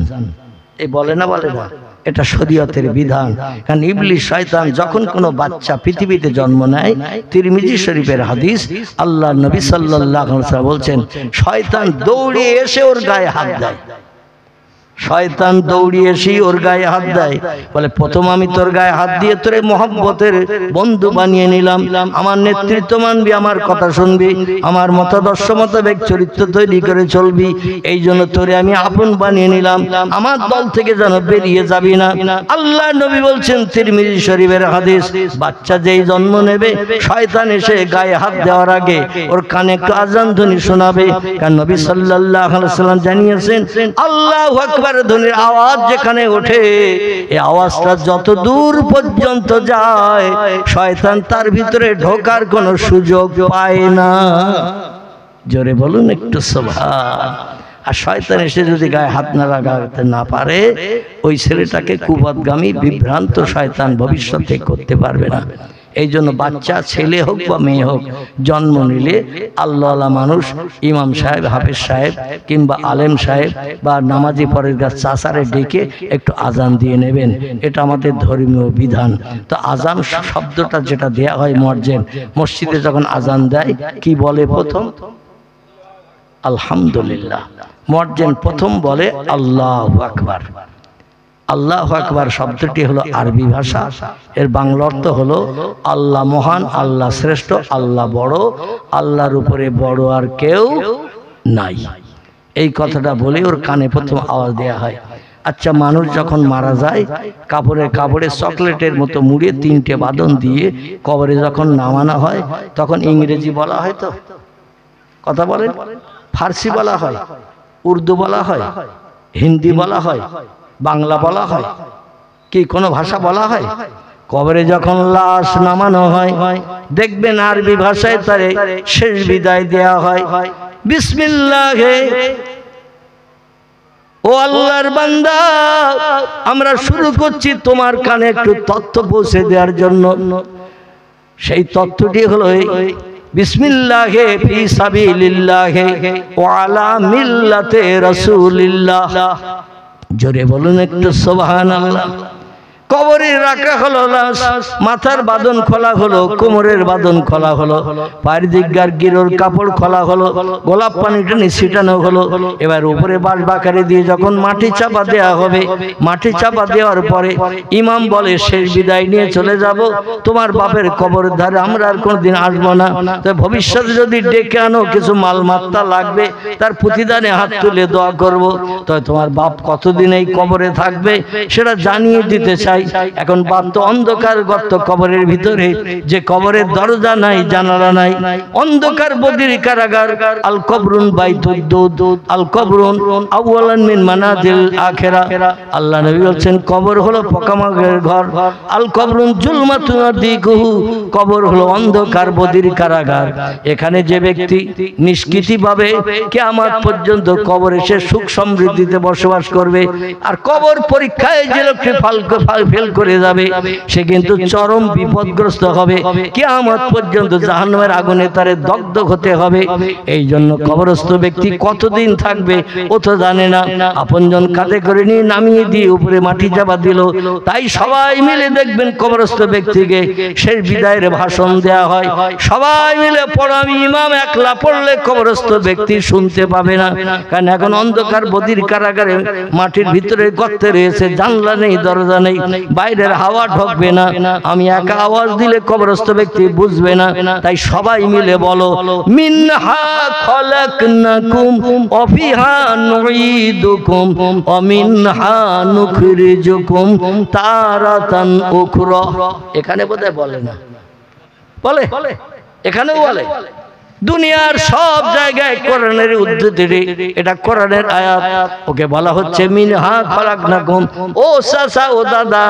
এই বলে না? বলে না? এটা শরীয়তের বিধান। কারণ ইবলিস শয়তান যখন কোনো বাচ্চা পৃথিবীতে জন্ম নেয়, তিরমিজি শরীফের হাদিস, আল্লাহ নবী সাল্লাল্লাহু আলাইহি ওয়াসাল্লাম বলছেন, শয়তান দৌড়িয়ে এসে ওর গায়ে হাত দেয়। শয়তান দৌড়িয়ে এসে ওর গায়ে হাত দেয়, বলে প্রথম আমি তোর গায়ে হাত দিয়ে তোরে মহব্বতের বন্ধু বানিয়ে নিলাম, আমার নেতৃত্ব মানবি, আমার কথা শুনবি, আমার মতাদর্শ মোতাবেক চরিত্র তৈরি করে চলবি, এই জন্য তোরে আমি আপন বানিয়ে নিলাম, আমার দল থেকে যেন বেরিয়ে যাবি না। আল্লাহ নবী বলছেন, তিরমিজি শরীফের হাদিস, বাচ্চা যেই জন্ম নেবে, শয়তান এসে গায়ে হাত দেওয়ার আগে ওর কানে একটু আজান ধ্বনি শোনাবে। কারণ নবী সাল্লাল্লাহু আলাইহি ওয়াসাল্লাম জানিয়েছেন, আল্লাহু আকবার ধ্বনির আওয়াজ যেখানে ওঠে, এই আওয়াজটা যত দূর পর্যন্ত যায়, শয়তান তার ভিতরে ঢোকার কোনো সুযোগ পায় না। জোরে বলুন একটু সুবহান। আর শয়তান এসে যদি গায়ে হাত না লাগাতে না পারে, ওই ছেলেটাকে কুপথগামী বিভ্রান্ত শয়তান ভবিষ্যতে করতে পারবে না। এই জন্য বাচ্চা, ছেলে হোক বা মেয়ে হোক, জন্ম নিলে আল্লাহওয়ালা মানুষ, ইমাম সাহেব, হাফেজ সাহেব কিংবা আলেম সাহেব বা নামাজি পরেশগার চাচারে ডেকে একটু আজান দিয়ে নেবেন। এটা আমাদের ধর্মীয় বিধান। তো আজান শব্দটা যেটা দেয়া হয়, মুয়াজ্জিন মসজিদে যখন আজান দেয়, কি বলে প্রথম? আলহামদুলিল্লাহ। মুয়াজ্জিন প্রথম বলে আল্লাহু আকবার। আল্লাহু আকবার শব্দটি হলো আরবি ভাষা, এর বাংলা অর্থ হলো আল্লাহ মহান, আল্লাহ শ্রেষ্ঠ, আল্লাহ বড়, আল্লাহর উপরে বড় আর কেউ নাই। এই কথাটা বলে ওর কানে প্রথম আওয়াজ দেয়া হয়। আচ্ছা, মানুষ যখন মারা যায়, কাপড়ে চকলেটের মতো মুড়িয়ে 3টে বাঁধন দিয়ে কবরে যখন নামানো হয়, তখন ইংরেজি বলা হয়, তো কথা বলেন, ফার্সি বলা হয়, উর্দু বলা হয়, হিন্দি বলা হয়, বাংলা বলা হয়, কি কোনো ভাষা বলা হয়? কবরে যখন লাশ নামানো হয়, দেখবেন আরবি ভাষায় তারে শেষ বিদায় দেয়া হয়, বিসমিল্লাহে, ও আল্লাহর বান্দা, আমরা শুরু করছি তোমার কানে একটু তথ্য পৌঁছে দেওয়ার জন্য। সেই তথ্যটি হলো বিসমিল্লাহে ফি সাবিলিল্লাহি ওয়া আলা মিল্লাতে রাসূলিল্লাহ। জোরে বলুন একটু সুবহানাল্লাহ। কবরে রাখা হলো লাশ, মাথার বাঁধন খোলা হলো, কোমরের বাঁধন খোলা হলো, পায়ের দিকগার গিরোর কাপড় খোলা হলো, গোলাপ পানিটা ছিটানো হলো। এবার উপরে বাঁশ বাকারে দিয়ে যখন মাটি চাপা দেওয়া হবে, মাটি চাপা দেওয়ার পরে ইমাম বলে, শেষ বিদায় নিয়ে চলে যাব, তোমার বাপের কবরের ধারে আমরা আর কোনোদিন আসবো না। তো ভবিষ্যতে যদি ডেকে আনো, কিছু মালমাত্তা লাগবে, তার প্রতিদানে হাত তুলে দোয়া করব। তো তোমার বাপ কতদিন এই কবরে থাকবে সেটা জানিয়ে দিতে চাই। এখন বাপ তো অন্ধকার গর্ত কবরের ভিতরে, যে কবরের দরজা নাই, জানালা নাই, অন্ধকার বদির কারাগার। আল কবরুন বাইতুদ, আল কবরুন আউয়ালান মিন মানাজিল আখিরা। আল্লাহ নবী বলেন, কবর হলো পোকামাকড়ের ঘর। আল কবরুন জুলমাতুন দিকুহু, কবর হলো অন্ধকার বদির কারাগার। এখানে যে ব্যক্তি নিষ্কৃতিভাবে কিয়ামত পর্যন্ত কবরে সে সুখ সমৃদ্ধিতে বসবাস করবে। আর কবর পরীক্ষায় যে লোকটি ফেল করে যাবে, সে কিন্তু চরম বিপদগ্রস্ত হবে, কিয়ামত পর্যন্ত জাহান্নামের আগুনে তারে দগ্ধ হতে হবে। এই জন্য কবরস্থ ব্যক্তি কতদিন থাকবে ও তো জানে না। আপনজন কাঁধে করে নিয়ে নামিয়ে দিয়ে উপরে মাটি চাপা দিল, তাই সবাই মিলে দেখবেন কবরস্থ ব্যক্তিকে শেষ বিদায়ের ভাষণ দেয়া হয়, সবাই মিলে পড়ামি ইমাম একলা পড়লে কবরস্থ ব্যক্তি শুনতে পাবে না, কারণ এখন অন্ধকার বদির কারাগারে মাটির ভিতরে গর্তে রয়েছে, জানলা নেই দরজা নেই, বাইরের হাওয়া ঢুকবে না, আমি একা আওয়াজ দিলে কবরস্থ ব্যক্তি বুঝবে না। তাই সবাই মিলে বলো, মিনহা খলাকনাকুম ওয়া ফিহা নুঈদুকুম ওয়া মিনহা নুখরিজুকুম তারাতান উখরা। এখানে বোধহয় বলে না, বলে এখানেও বলে। দুনিয়ার সব জায়গায় কোরআনের উদ্ধৃতি, এটা কোরআনের আয়াত, ওকে বলা হচ্ছে মিনহা খলাকনাকুম। ও চাচা, ও দাদা,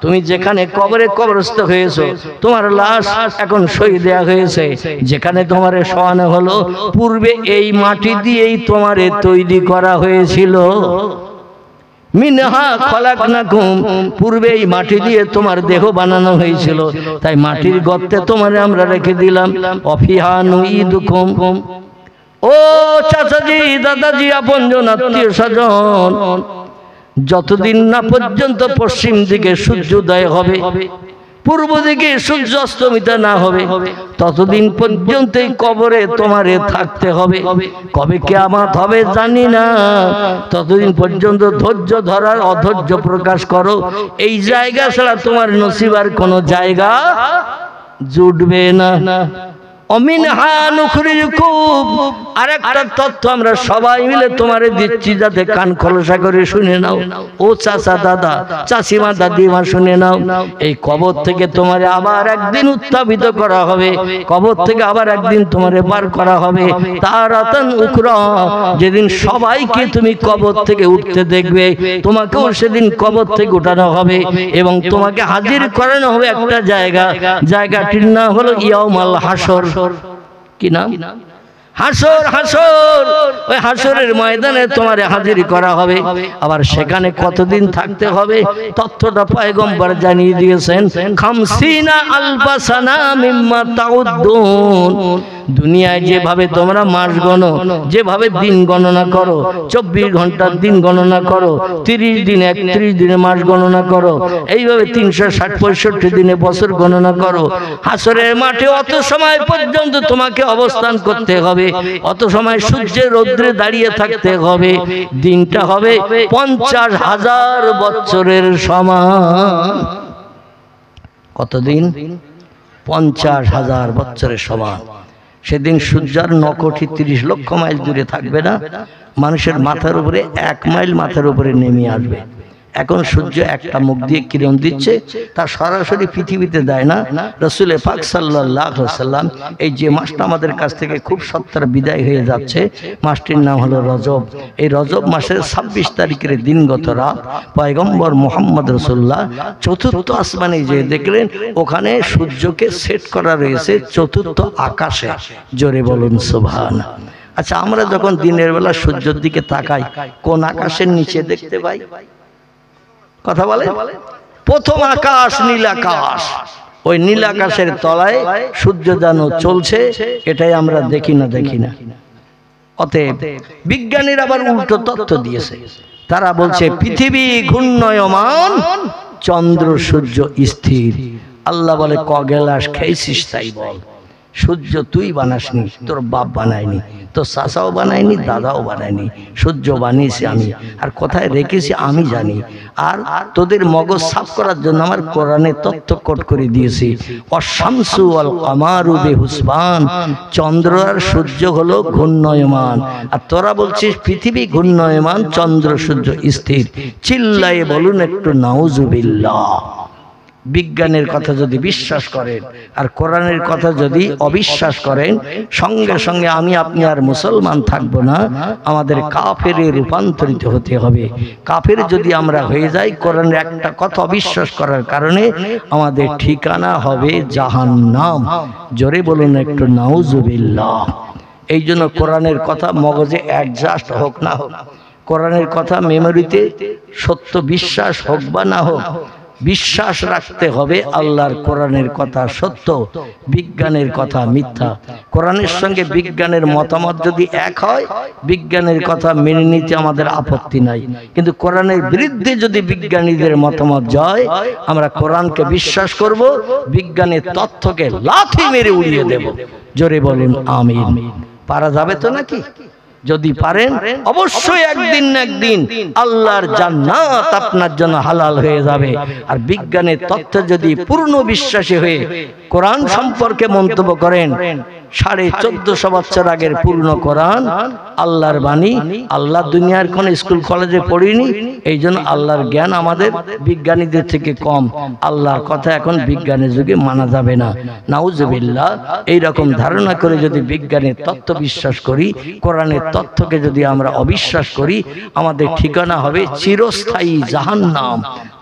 তুমি যেখানে কবরে কবরস্থ হয়েছো, তোমার লাশ এখন সই দেয়া হয়েছে, যেখানে তোমারে শোয়ানো হলো পূর্বে এই মাটি দিয়েই তোমারে তৈরি করা হয়েছিল। মিনহা খলাকনাকুম, পূর্বে এই মাটি দিয়ে তোমার দেহ বানানো হয়েছিল, তাই মাটির গর্তে তোমারে আমরা রেখে দিলাম। অফিহা নুঈদুকুম। ও চাচাজি, দাদাজি, আপনজন, আত্মীয় স্বজন, যতদিন না পর্যন্ত পশ্চিম দিকে সূর্যোদয় হবে, পূর্ব দিকে সূর্য অস্তমিত না হবে, ততদিন পর্যন্ত এই কবরে তোমারে থাকতে হবে। কবে কিয়ামত হবে জানি না, ততদিন পর্যন্ত ধৈর্য ধরার অধৈর্য প্রকাশ করো। এই জায়গা ছাড়া তোমার নসিবার কোনো জায়গা জুটবে না। অমিনহা নুখরিজুকুম, আরেকটা তথ্য আমরা সবাই মিলে তোমারে দিচ্ছি, যাতে কান খোলসা করে শুনে নাও। ও চাচা, দাদা, চাচিমা, দাদিমা, শুনে নাও। এই কবর থেকে তোমারে আবার একদিন উত্থাপিত করা হবে, কবর থেকে আবার একদিন তোমারে বার করা হবে। তারাতান উখরা, যেদিন সবাইকে তুমি কবর থেকে উঠতে দেখবে, তোমাকেও সেদিন কবর থেকে উঠানো হবে এবং তোমাকে হাজির করানো হবে একটা জায়গা, জায়গাটির নাম হলো ইয়াউমাল হাসর। কি নাম? হাসর। হাসর, ওই হাসরের ময়দানে তোমারে হাজির করা হবে। আবার সেখানে কতদিন থাকতে হবে তথ্যটা পয়গম্বর জানিয়ে দিয়েছেন, 50 আলফা সানা মিম্মা তাউদ্দুন। দুনিয়ায় যেভাবে তোমরা মাস গণো, যেভাবে দিন গণনা করো, 24 ঘন্টার দিন গণনা করো, 30 দিন 31 দিনে মাস গণনা করো, এইভাবে 360-65 দিনে বছর গণনা করো। হাসরের মাঠে অত সময় পর্যন্ত তোমাকে অবস্থান করতে হবে, অত সময় সূর্যের রৌদ্রে দাঁড়িয়ে থাকতে হবে। দিনটা হবে 50,000 বছরের সমান। কতদিন? 50,000 বছরের সমান। সেদিন সূর্যের নখটি 30 লক্ষ মাইল দূরে থাকবে না, মানুষের মাথার উপরে 1 মাইল মাথার উপরে নেমে আসবে। এখন সূর্য একটা মুখ দিয়ে কিরণ দিচ্ছে, তা সরাসরি পৃথিবীতে দেয় না। রাসূল পাক সাল্লাল্লাহু আলাইহি ওয়াসাল্লাম এই যে মাসটা আমাদের কাছ থেকে খুব সত্তর বিদায় হয়ে যাচ্ছে, মাসটির নাম হলো রজব। এই রজব মাসের 26 তারিখের দিনগত রাত পয়গম্বর মুহাম্মদ রাসূলুল্লাহ চতুর্থ আসমানে যে দেখলেন, ওখানে সূর্যকে সেট করা রয়েছে চতুর্থ আকাশে। জোরে বলুন সুবহানাল্লাহ। আচ্ছা, আমরা যখন দিনের বেলা সূর্যের দিকে তাকাই, কোন আকাশের নিচে দেখতে পাই? কথা বলে, প্রথম আকাশ নীল আকাশ, ওই নীল আকাশের তলায় সূর্য যেন চলছে, এটাই আমরা দেখি না। অতএব বিজ্ঞানীরা আবার উল্টো তথ্য দিয়েছে। তারা বলছে পৃথিবী ঘূর্ণয়মান, চন্দ্র সূর্য স্থির। আল্লাহ বলে, ক গেলাস খেয়েছিস তাই বল। সূর্য তুই বানাসনি, তোর বাপ বানায়নি, তোর চাচাও বানায়নি, দাদাও বানায়নি, সূর্য বানিয়েছি আমি, আর কোথায় রেখেছি আমি জানি। আর তোদের মগজ সাফ করার জন্য আমার কোরআনে তথ্য কোট করে দিয়েছি, অশামসু ওয়াল কামারু বিহুসবান, চন্দ্র আর সূর্য হলো ঘূর্ণয়মান, আর তোরা বলছিস পৃথিবী ঘূর্ণয়মান, চন্দ্র সূর্য স্থির। চিল্লায়ে বলুন একটু নাউজুবিল্লাহ। বিজ্ঞানের কথা যদি বিশ্বাস করেন আর কোরআনের কথা যদি অবিশ্বাস করেন, সঙ্গে সঙ্গে আমি আপনি আর মুসলমান থাকবো না, আমাদের কাফেরে রূপান্তরিত হতে হবে। কাফের যদি আমরা হয়ে যাই কোরআনের একটা কথা অবিশ্বাস করার কারণে, আমাদের ঠিকানা হবে জাহান্নাম। জোরে বলুন একটু নাউজুবিল্লাহ। এই জন্য কোরআনের কথা মগজে অ্যাডজাস্ট হোক না হোক, কোরআনের কথা মেমোরিতে সত্য বিশ্বাস হোক বা না হোক, বিশ্বাস রাখতে হবে আল্লাহর কোরআনের কথা সত্য, বিজ্ঞানের কথা মিথ্যা। কোরআনের সঙ্গে বিজ্ঞানের মতামত যদি এক হয়, বিজ্ঞানের কথা মেনে নিতে আমাদের আপত্তি নাই, কিন্তু কোরআনের বিরুদ্ধে যদি বিজ্ঞানীদের মতামত যায়, আমরা কোরআনকে বিশ্বাস করব, বিজ্ঞানের তথ্যকে লাথি মেরে উড়িয়ে দেব। জোরে বলুন আমিন। পারা যাবে তো নাকি? যদি পারেন অবশ্যই একদিন না একদিন আল্লাহর জান্নাত আপনার জন্য হালাল হয়ে যাবে। আর বিজ্ঞানের তথ্য যদি পূর্ণ বিশ্বাসী হয়ে কোরআন সম্পর্কে মন্তব্য করেন, 1450 বছর আগের পূর্ণ কোরআন আল্লাহর বাণী। আল্লাহ দুনিয়ার কোন স্কুল কলেজে পড়িনি, এই জন্য আল্লাহর জ্ঞান আমাদের বিজ্ঞানীদের থেকে কম। আল্লাহর কথা এখন বিজ্ঞানের যুগে মানা যাবে না, নাউজুবিল্লাহ। এইরকম ধারণা করে যদি বিজ্ঞানের তথ্য বিশ্বাস করি, কোরআনের তথ্যকে যদি আমরা অবিশ্বাস করি, আমাদের ঠিকানা হবে চিরস্থায়ী জাহান্নাম।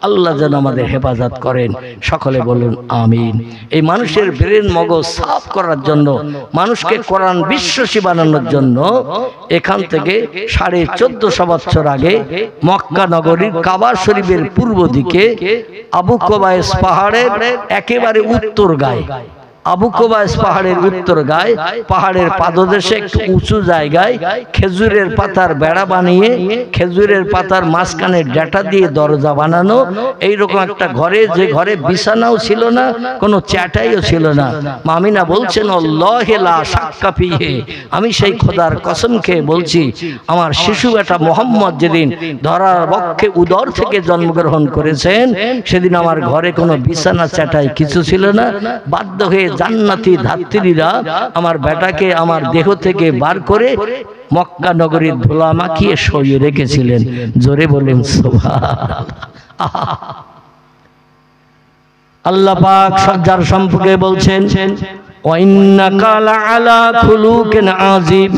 আল্লাহ যেন আমাদের হেফাজত করেন। সকলে বলুন আমিন। এই মানুষের ব্রেন মগজ সাফ করার জন্য, মানুষকে কোরআন বিশ্বাসী বানানোর জন্য এখান থেকে 1450 বছর আগে মক্কা নগরীর কাবা শরীফের পূর্ব দিকে আবু কোবাইস পাহাড়ের একেবারে উত্তর গায়ে, আবু কোবাইস পাহাড়ের উত্তর গায়ে, পাহাড়ের পাদদেশে একটু উঁচু জায়গায় খেজুরের পাতার বেড়া বানিয়ে, খেজুরের পাতার মাঝখানে ডাটা দিয়ে দরজা বানানো, এইরকম একটা ঘরে, যে ঘরে বিছানাও ছিল না, কোনো চ্যাটাইও ছিল না। মামিনা বলছেন আল্লাহে লা শাক্কা ফিহে, আমি সেই খোদার কসম খেয়ে বলছি, আমার শিশু বেটা মোহাম্মদ যেদিন ধরার বক্ষে উদর থেকে জন্মগ্রহণ করেছেন, সেদিন আমার ঘরে কোনো বিছানা চ্যাটাই কিছু ছিল না। বাধ্য হয়ে জান্নাতি ধাত্রীরা আমার বেটাকে আমার দেহ থেকে বার করে মক্কা নগরীর ধুলা মাখিয়ে সরিয়ে রেখেছিলেন। জোরে বলেন সুবহানাল্লাহ। আল্লাহ পাক যার সম্পর্কে বলছেন ওয়া ইন্নাকা লাআলা খুলুকিন আযীম,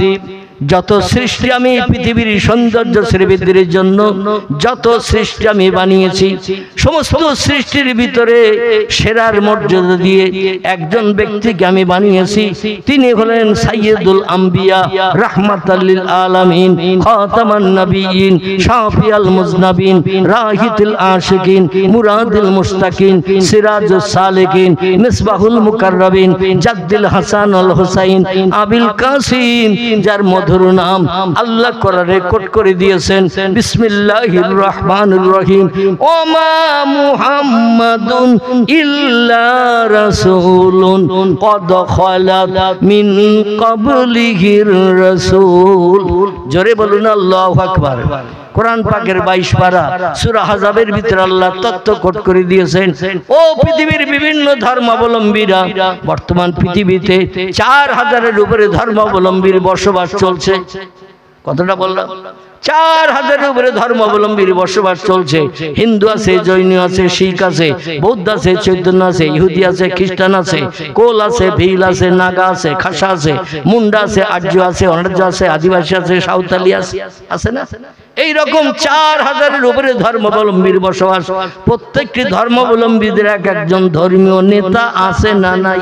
যত সৃষ্টি আমি পৃথিবীর সৌন্দর্য শ্রীবৃদ্ধির জন্য যত সৃষ্টি আমি বানিয়েছি, সমস্ত সৃষ্টির ভিতরে সেরার মর্যাদা দিয়ে একজন ব্যক্তিকে আমি বানিয়েছি। তিনি হলেন সাইয়্যিদুল আম্বিয়া, রাহমাতাল লিল আলামিন, খাতামান নবিয়্যিন, শাফিয়াল মুজনাবিন, রাহিতুল আশিকিন, মুরাদুল মুশতাকিন, সিরাজুস সালিকিন, মিসবাহুল মুকাররাবিন, জাদ্দুল হাসান আল হুসাইন, আবিল কাসিম, যার মধুর নাম আল্লাহ কোরআনে কোট করে দিয়েছেন। বিসমিল্লাহির রহমানির রহিম, ওমা মুহাম্মাদুন ইল্লা রাসূলুন ক্বাদ খালাত মিন ক্বাবলিহির রাসূল। জোরে বলুন আল্লাহু আকবার। কোরআন পাকের 22 পারা সূরা আহজাবের ভিতরে আল্লাহ তত্ত্ব কোট করে দিয়েছেন। ও পৃথিবীর বিভিন্ন ধর্মাবলম্বীরা, বর্তমান পৃথিবীতে 4000-এর উপরে ধর্মাবলম্বীর বসবাস চলছে। কতটা বললাম? 4000-এর উপরে ধর্মাবলম্বীর বসবাস চলছে। হিন্দু আছে, জৈন আছে, শিখ আছে, বৌদ্ধ আছে, চৈতন্য আছে, ইহুদি আছে, খ্রিস্টান আছে, কোল আছে, ভিল আছে, নাগা আছে, খাসা আছে, মুন্ডা আছে, আর্য আছে, অনার্য আছে, আদিবাসী আছে, সাঁওতালি আছে, আছে না? এইরকম 4000-এর উপরে ধর্মাবলম্বীর বসবাস। প্রত্যেকটি ধর্মাবলম্বীদের এক একজন ধর্মীয় নেতা আছে না নাই?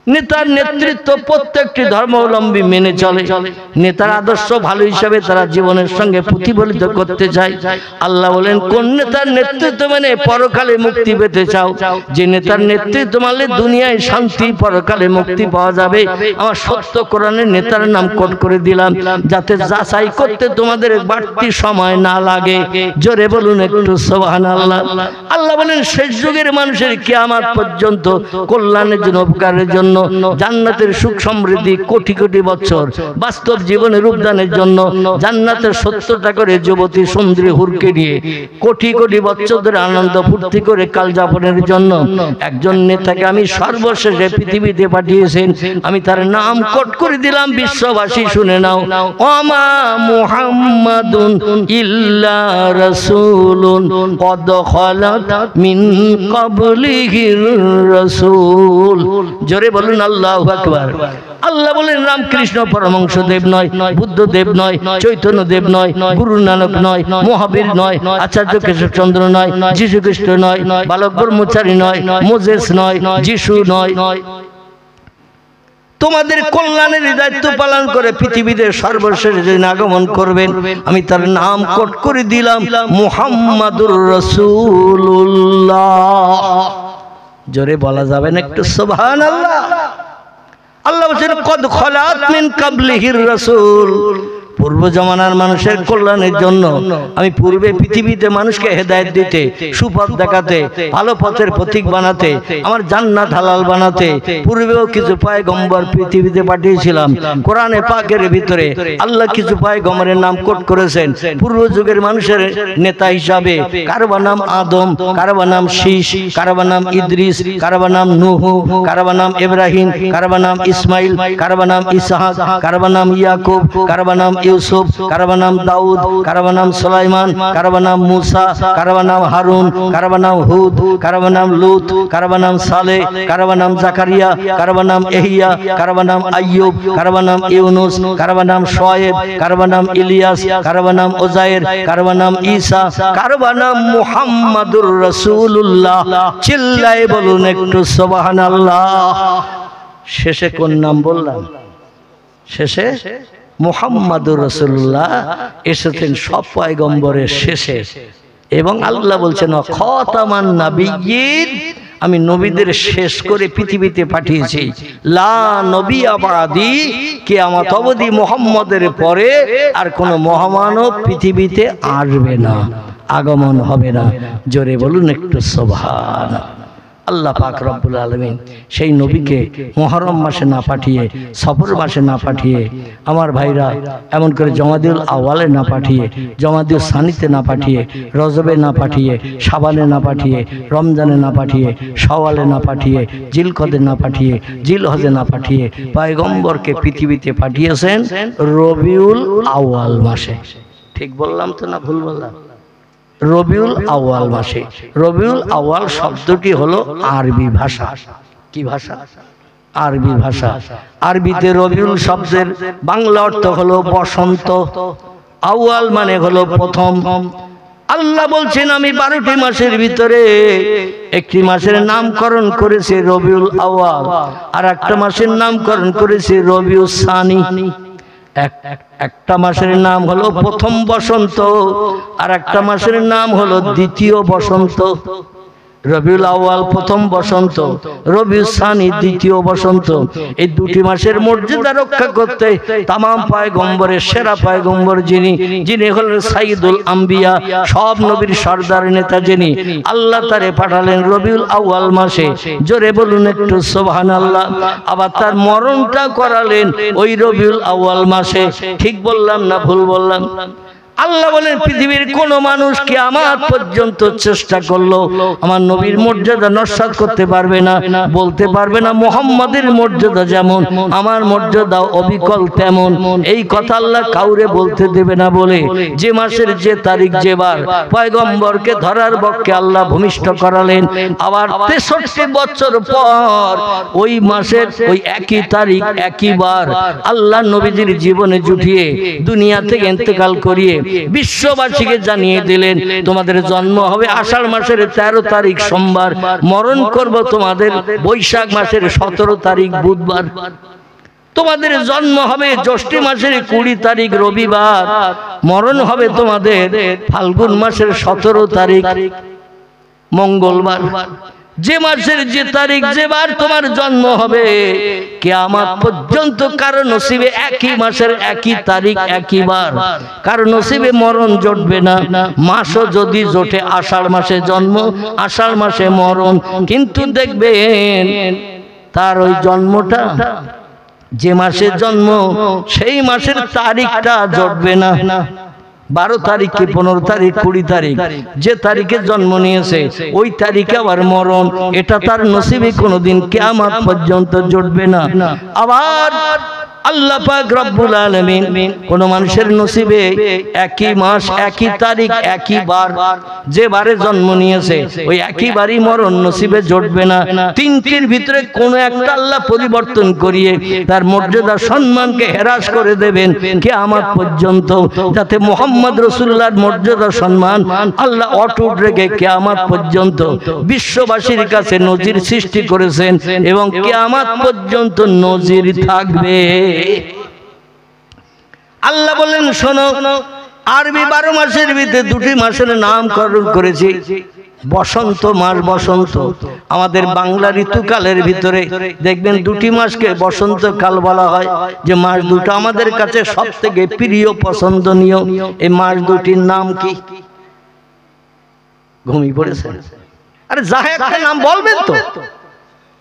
নেতার নেতৃত্ব প্রত্যেকটি ধর্মাবলম্বী মেনে চলে। নেতার আদর্শ ভালো হিসাবে তারা জীবনের সঙ্গে প্রতিফলিত করতে চায়। আল্লাহ বলেন, কোন নেতার নেতৃত্ব মানে পরকালে মুক্তি পেতে চাও? যে নেতার নেতৃত্ব মানলে দুনিয়ায় শান্তি, পরকালে মুক্তি পাওয়া যাবে। আমার সত্য কোরআনের নেতার নাম কোট করে দিলাম, যাতে যাচাই করতে তোমাদের বাড়তি সময় না লাগে। জোরে বলুন একটু সুবহানাল্লাহ। আল্লাহ বলেন, শেষ যুগের মানুষের কিয়ামত পর্যন্ত কল্যাণের জন্য, উপকারের জন্য, জান্নাতের সুখ সমৃদ্ধি কোটি কোটি বছর বাস্তব জীবনে রূপদানের জন্য, জান্নাতের 70টা করে যুবতী সুন্দরী হুরকে নিয়ে কোটি কোটি বছর ধরে আনন্দ ফুর্তি করে কাল যাপনের জন্য একজন নেতাকে আমি সর্বশেষে পৃথিবীতে পাঠিয়েছেন। আমি তার নাম কোট করে দিলাম, বিশ্ববাসী শুনে নাও। ওমা মুহাম্মাদুন ইল্লা রাসূলুন ক্বাদ খালাত মিন ক্বাবলিহির রাসূল। জোরে বলুন আল্লাহু আকবার। আল্লাহ বলেন, রামকৃষ্ণ পরমহংসদেব নয়, বুদ্ধদেব নয়, চৈতন্য দেব নয়, গুরু নানক নয়, মহাবীর নয়, আচার্য কেশবচন্দ্র নয়, যীশু খ্রিস্ট নয়, বালক ব্রহ্মচারী নয়, মোজেস নয়, যীশু নয়, তোমাদের কল্যাণের দায়িত্ব পালন করে পৃথিবীতে সর্বশেষ যেদিন আগমন করবেন আমি তার নাম কোট করে দিলাম মুহাম্মাদুর রাসূলুল্লাহ। জোরে বলা যাবে না একটু সুবহানাল্লাহ? আল্লাহ বলেন কদ খলাত মিন কাবলিহির রাসূল, পূর্ব জামানার মানুষের কল্যাণের জন্য আমি পূর্বে পৃথিবীতে মানুষকে হেদায়েত দিতে, সুপথ দেখাতে, ভালো পথের প্রতীক বানাতে, আমার জান্নাত হালাল বানাতে পূর্বেও কিছু পয়গম্বর পৃথিবীতে পাঠিয়েছিলাম। কোরআনে পাকের ভিতরে আল্লাহ কিছু পয়গম্বরের নাম কোট করেছেন পূর্ব যুগের মানুষের নেতা হিসাবে। কারবা নাম আদম, কারবা নাম শীশ, কারবা নাম ইদ্রিস, কারবা নাম নূহ, কারবা নাম ইব্রাহিম, কারবা নাম ইসমাইল, কারবা নাম ইসহাক, কারবা নাম ইয়াকুব, কারবা নাম ইউসুফ, কারবা নাম দাউদ, কারবা নাম সুলাইমান, কারবা নাম মুসা, কারবা নাম হারুন, কারবা নাম হুদ, কারবা নাম লুত, কারবা নাম সালেহ, কারবা নাম জাকারিয়া, কারবা নাম ইহইয়া, কারবা নাম আইয়ুব, কারবা নাম ইউনুস, কারবা নাম শুআয়ব, কারবা নাম ইলিয়াস, কারবা নাম উযায়ের, কারবা নাম ঈসা, কারবা নাম মুহাম্মাদুর রাসূলুল্লাহ। চিল্লায়ে বলুন একটু সুবহানাল্লাহ। শেষে কোন নাম বললাম? শেষে মুহাম্মাদুর রাসূলুল্লাহ এসেছেন সব পয়গম্বরের শেষে। এবং আল্লাহ বলছেন খাতামান নাবিয়্যিন, আমি নবীদের শেষ করে পৃথিবীতে পাঠিয়েছি। লা নবিয়্যা বাদি, কিয়ামত অবধি মুহাম্মদের পরে আর কোনো মহামানব পৃথিবীতে আসবে না, আগমন হবে না। জোরে বলুন একটু সুবহানাল্লাহ। আল্লাহ পাক রব্বুল আলামিন সেই নবীকে মুহররম মাসে না পাঠিয়ে, সফর মাসে না পাঠিয়ে, আমার ভাইরা এমন করে জমাদিউল আউয়ালে না পাঠিয়ে, জমাদিউল সানিতে না পাঠিয়ে, রজবে না পাঠিয়ে, শাবানে না পাঠিয়ে, রমজানে না পাঠিয়ে, শাওয়ালে না পাঠিয়ে, জিলকদে না পাঠিয়ে, জিলহজে না পাঠিয়ে পয়গম্বরকে পৃথিবীতে পাঠিয়েছেন রবিউল আউয়াল মাসে। ঠিক বললাম তো না ভুল বললাম? রবিউল আউয়াল মাসে। রবিউল আউয়াল শব্দটি হলো আরবি ভাষা। কি ভাষা? আরবি ভাষা। আরবিতে রবিউল শব্দের বাংলা অর্থ হলো বসন্ত, আউয়াল মানে হলো প্রথম। আল্লাহ বলছেন আমি 12টি মাসের ভিতরে একটি মাসের নামকরণ করেছি রবিউল আউয়াল, আর একটা মাসের নামকরণ করেছি রবিউল সানি। একটা মাসের নাম হলো প্রথম বসন্ত, আর একটা মাসের নাম হলো দ্বিতীয় বসন্ত। রবিউল আউয়াল প্রথম বসন্ত, রবিউল সানি দ্বিতীয় বসন্ত। এই দুটি মাসের মর্যাদা রক্ষা করতে তামাম পয়গম্বরের সেরা পয়গম্বর যিনি হলেন সাইয়্যিদুল আম্বিয়া, সব নবীর সর্দার নেতা, যিনি আল্লাহ তারে পাঠালেন রবিউল আউয়াল মাসে। জোরে বলুন একটু সুবহানাল্লাহ। আবার তার মরণটা করালেন ওই রবিউল আউয়াল মাসে। ঠিক বললাম না ভুল বললাম? আল্লাহ বলেন পৃথিবীর কোন মানুষ কিয়ামত পর্যন্ত চেষ্টা করলো আমার নবীর মর্যাদা নস্যাৎ করতে পারবে না, বলতে পারবে না মুহাম্মাদের মর্যাদা যেমন আমার মর্যাদা অবিকল তেমন। এই কথা আল্লাহ কাউরে বলতে দেবে না বলে যে মাসের যে তারিখ যে বার পয়গম্বরকে ধরার বক্ষে আল্লাহ ভূমিষ্ঠ করালেন। আবার 63 বছর পর ওই মাসের ওই একই তারিখ একই বার আল্লাহ নবীজির জীবনে জুটিয়ে দুনিয়া থেকে ইন্তেকাল করিয়ে বিশ্ববাসীকে জানিয়ে দিলেন তোমাদের জন্ম হবে আষাঢ় মাসের 13 তারিখ সোমবার, মরণ করব তোমাদের বৈশাখ মাসের 17 তারিখ বুধবার, তোমাদের জন্ম হবে জ্যৈষ্ঠ মাসের 20 তারিখ রবিবার, মরণ হবে তোমাদের ফাল্গুন মাসের 17 তারিখ মঙ্গলবার। যে মাসের যে তারিখ যে বার তোমার জন্ম হবে কিয়ামত পর্যন্ত কারো নসিবে একই মাসের একই তারিখ একই বার, কারো নসিবে মরণ জুটবে না। মাসও যদি জোটে আষাঢ় মাসে জন্ম, আষাঢ় মাসে মরণ, কিন্তু দেখবেন তার ওই জন্মটা যে মাসে জন্ম সেই মাসের তারিখটা জুটবে না। 12 তারিখ কি 15 তারিখ 20 তারিখ যে তারিখে জন্ম নিয়েছে ওই তারিখে আবার মরণ, এটা তার নসিবে কোনোদিন কিয়ামত পর্যন্ত জুটবে না। আবার আল্লাহ পাক রব্বুল আলামিন কোন মানুষের নসিবে একই মাস একই তারিখ একই বার যে বারে জন্ম নিয়েছে ওই একই বারই মরণ নসিবে জুটবে না। তিনটির ভিতরে কোন একটা আল্লাহ পরিবর্তন করিয়ে তার মর্যাদা সম্মানকে হ্রাস করে দেবেন কিয়ামত পর্যন্ত, যাতে মুহাম্মদ রাসূলুল্লাহর মর্যাদা সম্মান আল্লাহ অটুট রেখে কিয়ামত পর্যন্ত বিশ্ববাসীর কাছে নজির সৃষ্টি করেছেন এবং কিয়ামত পর্যন্ত নজির থাকবে। আল্লাহ বলেন শোনো, আরবি 12 মাসের ভিতরে দুটি মাসের নামকরণ করেছি। বসন্ত মাস, বসন্ত আমাদের বাংলা ঋতুকালের ভিতরে দেখবেন দুটি মাসকে বসন্তকাল বলা হয়। যে মাস দুটো আমাদের কাছে সব থেকে প্রিয় পছন্দনীয়, এই মাস দুটির নাম কি? ঘুমিয়ে পড়েছেন? আরে যা একটা নাম বলবেন তো,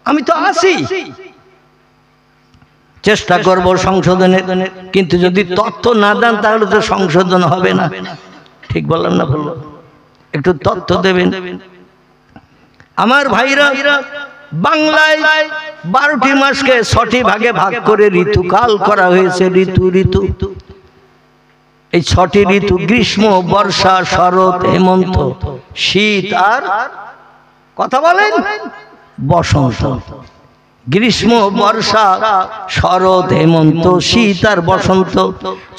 আমি তো আছি, চেষ্টা করব সংশোধনের। কিন্তু যদি তথ্য না দেন তাহলে তো সংশোধন হবে না। ঠিক বললাম না ভুল? একটু তথ্য দেবেন আমার ভাইরা। বাংলায় 12টি মাসকে 6টি ভাগে ভাগ করে ঋতুকাল করা হয়েছে। ঋতু ঋতু এই 6টি ঋতু গ্রীষ্ম, বর্ষা, শরৎ, হেমন্ত, শীত আর কথা বলেন বসন্ত। গ্রীষ্ম, বর্ষা, শরৎ, হেমন্ত, শীত আর বসন্ত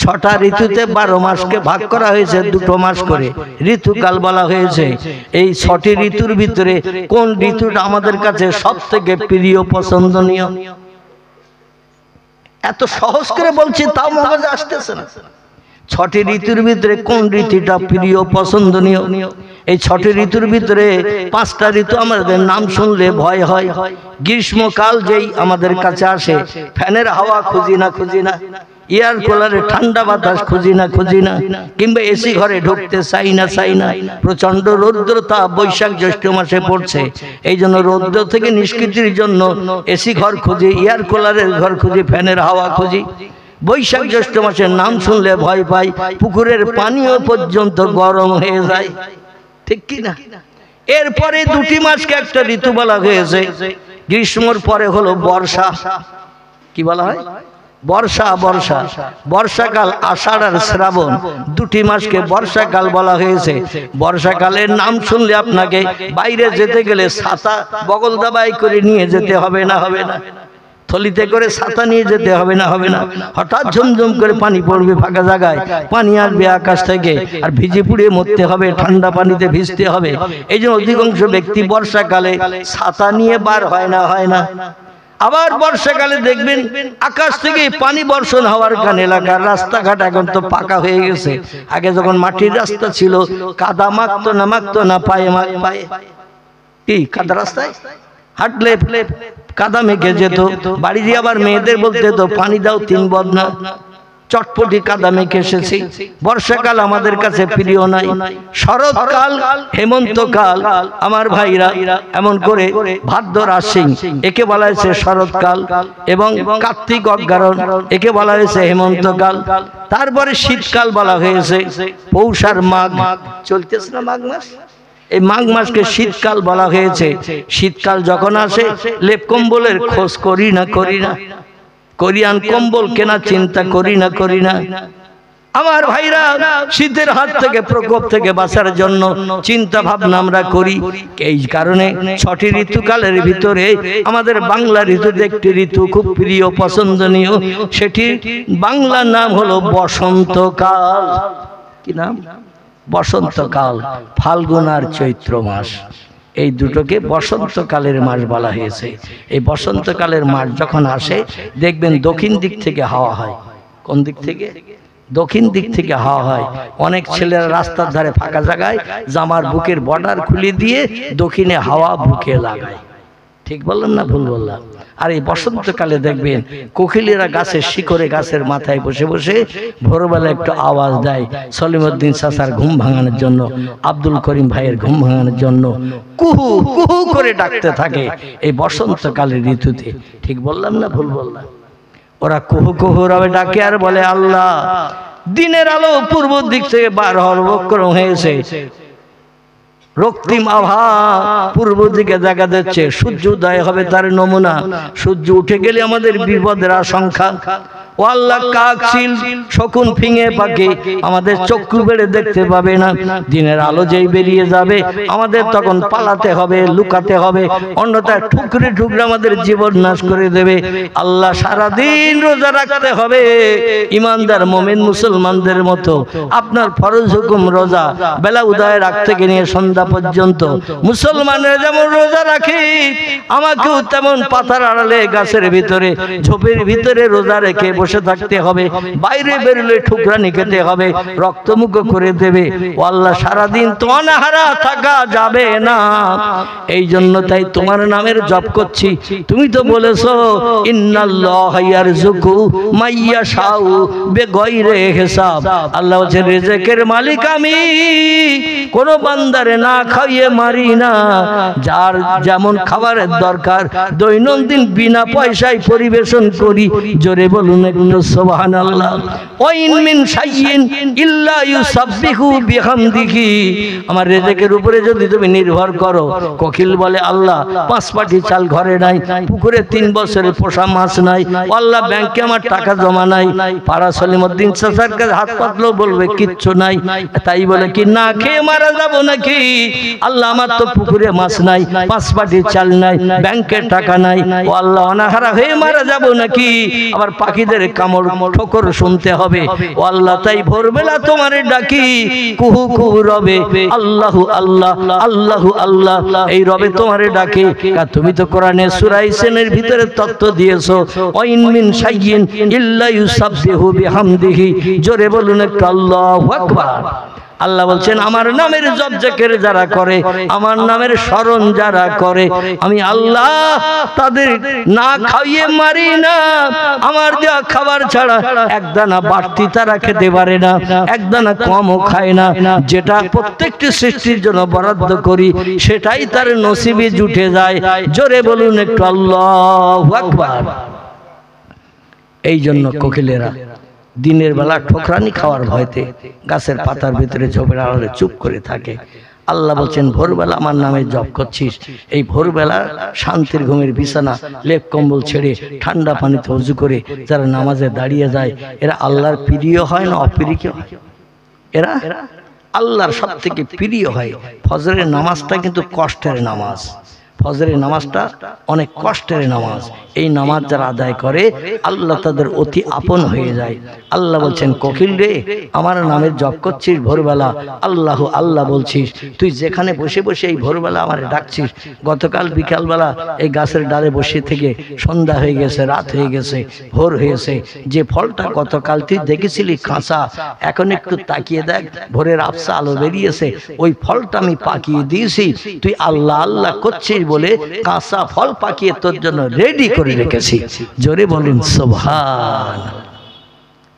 6টা ঋতুতে 12 মাসকে ভাগ করা হয়েছে, 2 মাস করে ঋতুকাল বলা হয়েছে। এই 6টি ঋতুর ভিতরে কোন ঋতুটা আমাদের কাছে সব থেকে প্রিয় পছন্দনীয়? এত সহজ করে বলছি তাও মগজে আসতেছে না। 6টি ঋতুর ভিতরে কোন ঋতুটা প্রিয় পছন্দনীয়? এই 6টি ঋতুর ভিতরে 5টা ঋতু আমাদের নাম শুনলে ভয় হয়। গ্রীষ্মকাল যেই আমাদের কাছে আসে, ফ্যানের হাওয়া খুঁজি না, এয়ার কুলারে ঠান্ডা বাতাস খুঁজি না, কিংবা এসি ঘরে ঢুকতে চাই না। প্রচন্ড রৌদ্রতা বৈশাখ জ্যৈষ্ঠ মাসে পড়ছে, এই জন্য রৌদ্র থেকে নিষ্কৃতির জন্য এসি ঘর খুঁজি, এয়ার কুলারের ঘর খুঁজি, ফ্যানের হাওয়া খুঁজি। বৈশাখ জ্যৈষ্ঠ মাসের নাম শুনলে ভয় পাই, পুকুরের পানিও পর্যন্ত গরম হয়ে যায়। ঠিক কি না? এরপরে 2টি মাসকে একটা ঋতু বলা হয়েছে। গ্রীষ্মর পরে হলো বর্ষা। কি বলা হয়? বর্ষা। বর্ষাকাল আষাঢ় আর শ্রাবণ 2টি মাসকে বর্ষাকাল বলা হয়েছে। বর্ষাকালের নাম শুনলে আপনাকে বাইরে যেতে গেলে ছাতা বগল দাবাই করে নিয়ে যেতে হবে না? থলিতে করে ছাতা নিয়ে যেতে হবে না? হঠাৎ ঝুমঝুম করে পানি পড়বে ফাঁকা জায়গায়, পানি আসবে আকাশ থেকে, আর ভিজে পুড়িয়ে মরতে হবে, ঠান্ডা পানিতে ভিজতে হবে। এই জন্য অধিকাংশ ব্যক্তি বর্ষাকালে ছাতা নিয়ে বার হয় না। আবার বর্ষাকালে দেখবেন আকাশ থেকে পানি বর্ষণ হওয়ার কারণে এলাকার রাস্তাঘাট এখন তো পাকা হয়ে গেছে। আগে যখন মাটির রাস্তা ছিল, কাদা মাখতো না পায়ে কি কাদা রাস্তায় হাঁটলে কাদা মেখে যেত। বাড়ি দিয়ে আবার মেয়েদের বলতে তো পানি দাও 3 বদনা, চটপটি কাদা মেখে এসেছি। বর্ষাকাল আমাদের কাছে প্রিয় নাই। শরৎকাল, হেমন্তকাল আমার ভাইরা, এমন করে ভাদ্র আশ্বিন একে বলা হয়েছে শরৎকাল, এবং কার্তিক অগ্রহায়ণ একে বলা হয়েছে হেমন্তকাল। তারপরে শীতকাল বলা হয়েছে। পৌষ আর মাঘ চলতেছে না, মাঘ মাস, এই মাঘ মাসকে শীতকাল বলা হয়েছে। শীতকাল যখন আসে লেপ কম্বলের খোঁজ করি না, কোরিয়ান কম্বল কেনা চিন্তা করি না। আমার ভাইরা, শীতের হাত থেকে প্রকোপ থেকে বাঁচার জন্য চিন্তা ভাবনা আমরা করি। এই কারণে 6টি ঋতুকালের ভিতরে আমাদের বাংলা ঋতুর একটি ঋতু খুব প্রিয় পছন্দনীয়, সেটি বাংলার নাম হলো বসন্তকাল। কি নাম? বসন্তকাল। ফাল্গুন আর চৈত্র মাস, এই দুটোকে বসন্তকালের মাস বলা হয়েছে। এই বসন্তকালের মাস যখন আসে দেখবেন দক্ষিণ দিক থেকে হাওয়া হয়। কোন দিক থেকে? দক্ষিণ দিক থেকে হাওয়া হয়। অনেক ছেলেরা রাস্তার ধারে ফাঁকা জায়গায় জামার বুকের বর্ডার খুলে দিয়ে দক্ষিণে হাওয়া বুকে লাগায়। ঠিক বললাম না ভুল বললাম? আর এই বসন্তকালে দেখবেন কোকিলেরা গাছের শিকড়ে গাছের মাথায় বসে ভোরবেলা একটু আওয়াজ দেয়, সলিমউদ্দিন চাচার ঘুম ভাঙানোর জন্য, আব্দুল করিম ভাইয়ের ঘুম ভাঙানোর জন্য কুহু কুহু করে ডাকতে থাকে এই বসন্তকালের ঋতুতে। ঠিক বললাম না ভুল বললাম? ওরা কুহু কুহু রবে ডাকে আর বলে, আল্লাহ দিনের আলো পূর্ব দিক থেকে বার হওয়ার উপক্রম হয়েছে, রক্তিম আভা পূর্ব দিকে দেখা যাচ্ছে, সূর্য উদয় হবে তার নমুনা। সূর্য উঠে গেলে আমাদের বিপদের আশঙ্কা। ও আল্লাহ কাক চিল শকুন ফিঙে পাখি আমাদের চক্ষু বেড়ে দেখতে পাবে না, দিনের আলো যেই বেরিয়ে যাবে আমাদের তখন পালাতে হবে, লুকাতে হবে, অন্যথায় ঠুকরে ঠুকরে আমাদের জীবন নাশ করে দেবে। আল্লাহ সারাদিন রোজা রাখতে হবে ইমানদার মুমিন মুসলমানদের মতো। আপনার ফরজ হুকুম রোজা, বেলা উদয়ের আগ থেকে নিয়ে সন্ধ্যা পর্যন্ত মুসলমানরা যেমন রোজা রাখে আমাকেও তেমন পাতার আড়ালে গাছের ভিতরে ঝোপের ভিতরে রোজা রেখে বসে থাকতে হবে। বাইরে বেরোলে ঠুকরানি খেতে হবে, রক্তমুখ করে দেবে। ও আল্লাহ সারাদিন তো অনাহারা থাকা যাবে না, এই জন্য তাই তোমার নামের জপ করছি। তুমি তো বলেছো ইন্নাল্লাহা ইয়ারযুকু মাইয়াশাউ বিগাইরি হিসাব। আল্লাহ হচ্ছে রিজিকের মালিক, আমি কোন বান্দারে না খাইয়ে মারি না। যার যেমন খাবারের দরকার দৈনন্দিন বিনা পয়সায় পরিবেশন করি। জোরে বলুন একটু সুবহানাল্লাহ। ওয়াইন মিন শাইইন ইল্লা ইউসাব্বিহু বিহামদিহি। আমার রিজিকের উপরে যদি তুমি নির্ভর করো, কোকিল বলে আল্লাহ 5 পাটি চাল ঘরে নাই, পুকুরে 3 বছরের পোষা মাছ নাই, আল্লাহ ব্যাংকে আমার টাকা জমা নাই, পাড়া সলিমউদ্দিন চাচার কাছে হাত পাতলেও বলবে কিচ্ছু নাই। তাই বলে কি না খেয়ে মারা যাব নাকি? আল্লাহ আমার তো পুকুরে মাছ নাই, 5 পাটি চাল নাই, ব্যাংকের টাকা নাই, ও আল্লাহ অনাহারা হয়ে মারা যাব নাকি? আবার পাখিদের কামড় ঠোকর শুনতে হবে। ও আল্লাহ তাই ভোরবেলা তোমারে ডাকি, কুহু কুহু রবে আল্লাহু আল্লাহ আল্লাহু আল্লাহ, এই রবে তোমারে ডাকে। তুমি তো কোরআনে সূরা ইয়াসিনের ভিতরে তত্ত্ব দিয়েছো ওয়াইন মিন শাইইন ইল্লা ইউসাব্বিহু বিহামদিহি। জোরে বলুন একটু আল্লাহু আকবার। আল্লাহ বলছেন আমার নামের জপ জিকির যারা করে, আমার নামের স্মরণ যারা করে, আমি আল্লাহ তাদের না খাইয়ে মারি না। আমার দেওয়া খাবার ছাড়া একদানা বাড়তি তারা খেতে পারে না, একদানা কমও খায় না। যেটা প্রত্যেকটি সৃষ্টির জন্য বরাদ্দ করি সেটাই তার নসিবে জুটে যায়। জোরে বলুন একটু আল্লাহু আকবার। এই জন্য কোকিলেরা দিনের বেলা ঠোকরানি খাওয়ার ভয়তে গাছের পাতার ভিতরে ঝোপের আড়ালে চুপ করে থাকে। আল্লাহ বলছেন ভোরবেলা আমার নামে জপ করছিস, এই ভোরবেলা শান্তির ঘুমের বিছানা লেপ কম্বল ছেড়ে ঠান্ডা পানিতে ওযু করে যারা নামাজে দাঁড়িয়ে যায়, এরা আল্লাহর প্রিয় হয় না অপ্রিয়? এরা আল্লাহর সব থেকে প্রিয় হয়। ফজরের নামাজটা কিন্তু কষ্টের নামাজ, ফজরের নামাজটা অনেক কষ্টের নামাজ। এই নামাজ যারা আদায় করে আল্লাহ তাদের অতি আপন হয়ে যায়। আল্লাহ বলছেন কোকিল রে আমার নামের জপ করছিস ভোরবেলা, আল্লাহু আল্লাহ বলছিস, তুই যেখানে বসে বসে এই ভোরবেলা আমারে ডাকছিস। গতকাল বিকালবেলা এই গাছের ডালে বসে থেকে সন্ধ্যা হয়ে গেছে, রাত হয়ে গেছে, ভোর হয়েছে। যে ফলটা গতকাল তুই দেখেছিলি কাঁচা, এখন একটু তাকিয়ে দেখ ভোরের আবসা আলো বেরিয়েছে, ওই ফলটা আমি পাকিয়ে দিয়েছি। তুই আল্লাহ আল্লাহ করছিস বলে কাঁচা ফল পাকিয়ে তোর জন্য রেডি করে রেখেছি। জোরে বলুন সুবহানাল্লাহ।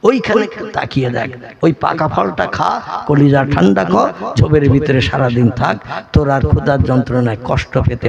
ওইখানে তাকিয়ে দেখ, ওই পাকা ফলটা খা, কলিজা ঠান্ডা কর, ঝোপের ভিতরে সারাদিন থাক, তোর আর ক্ষুধার যন্ত্রণায় কষ্ট পেতে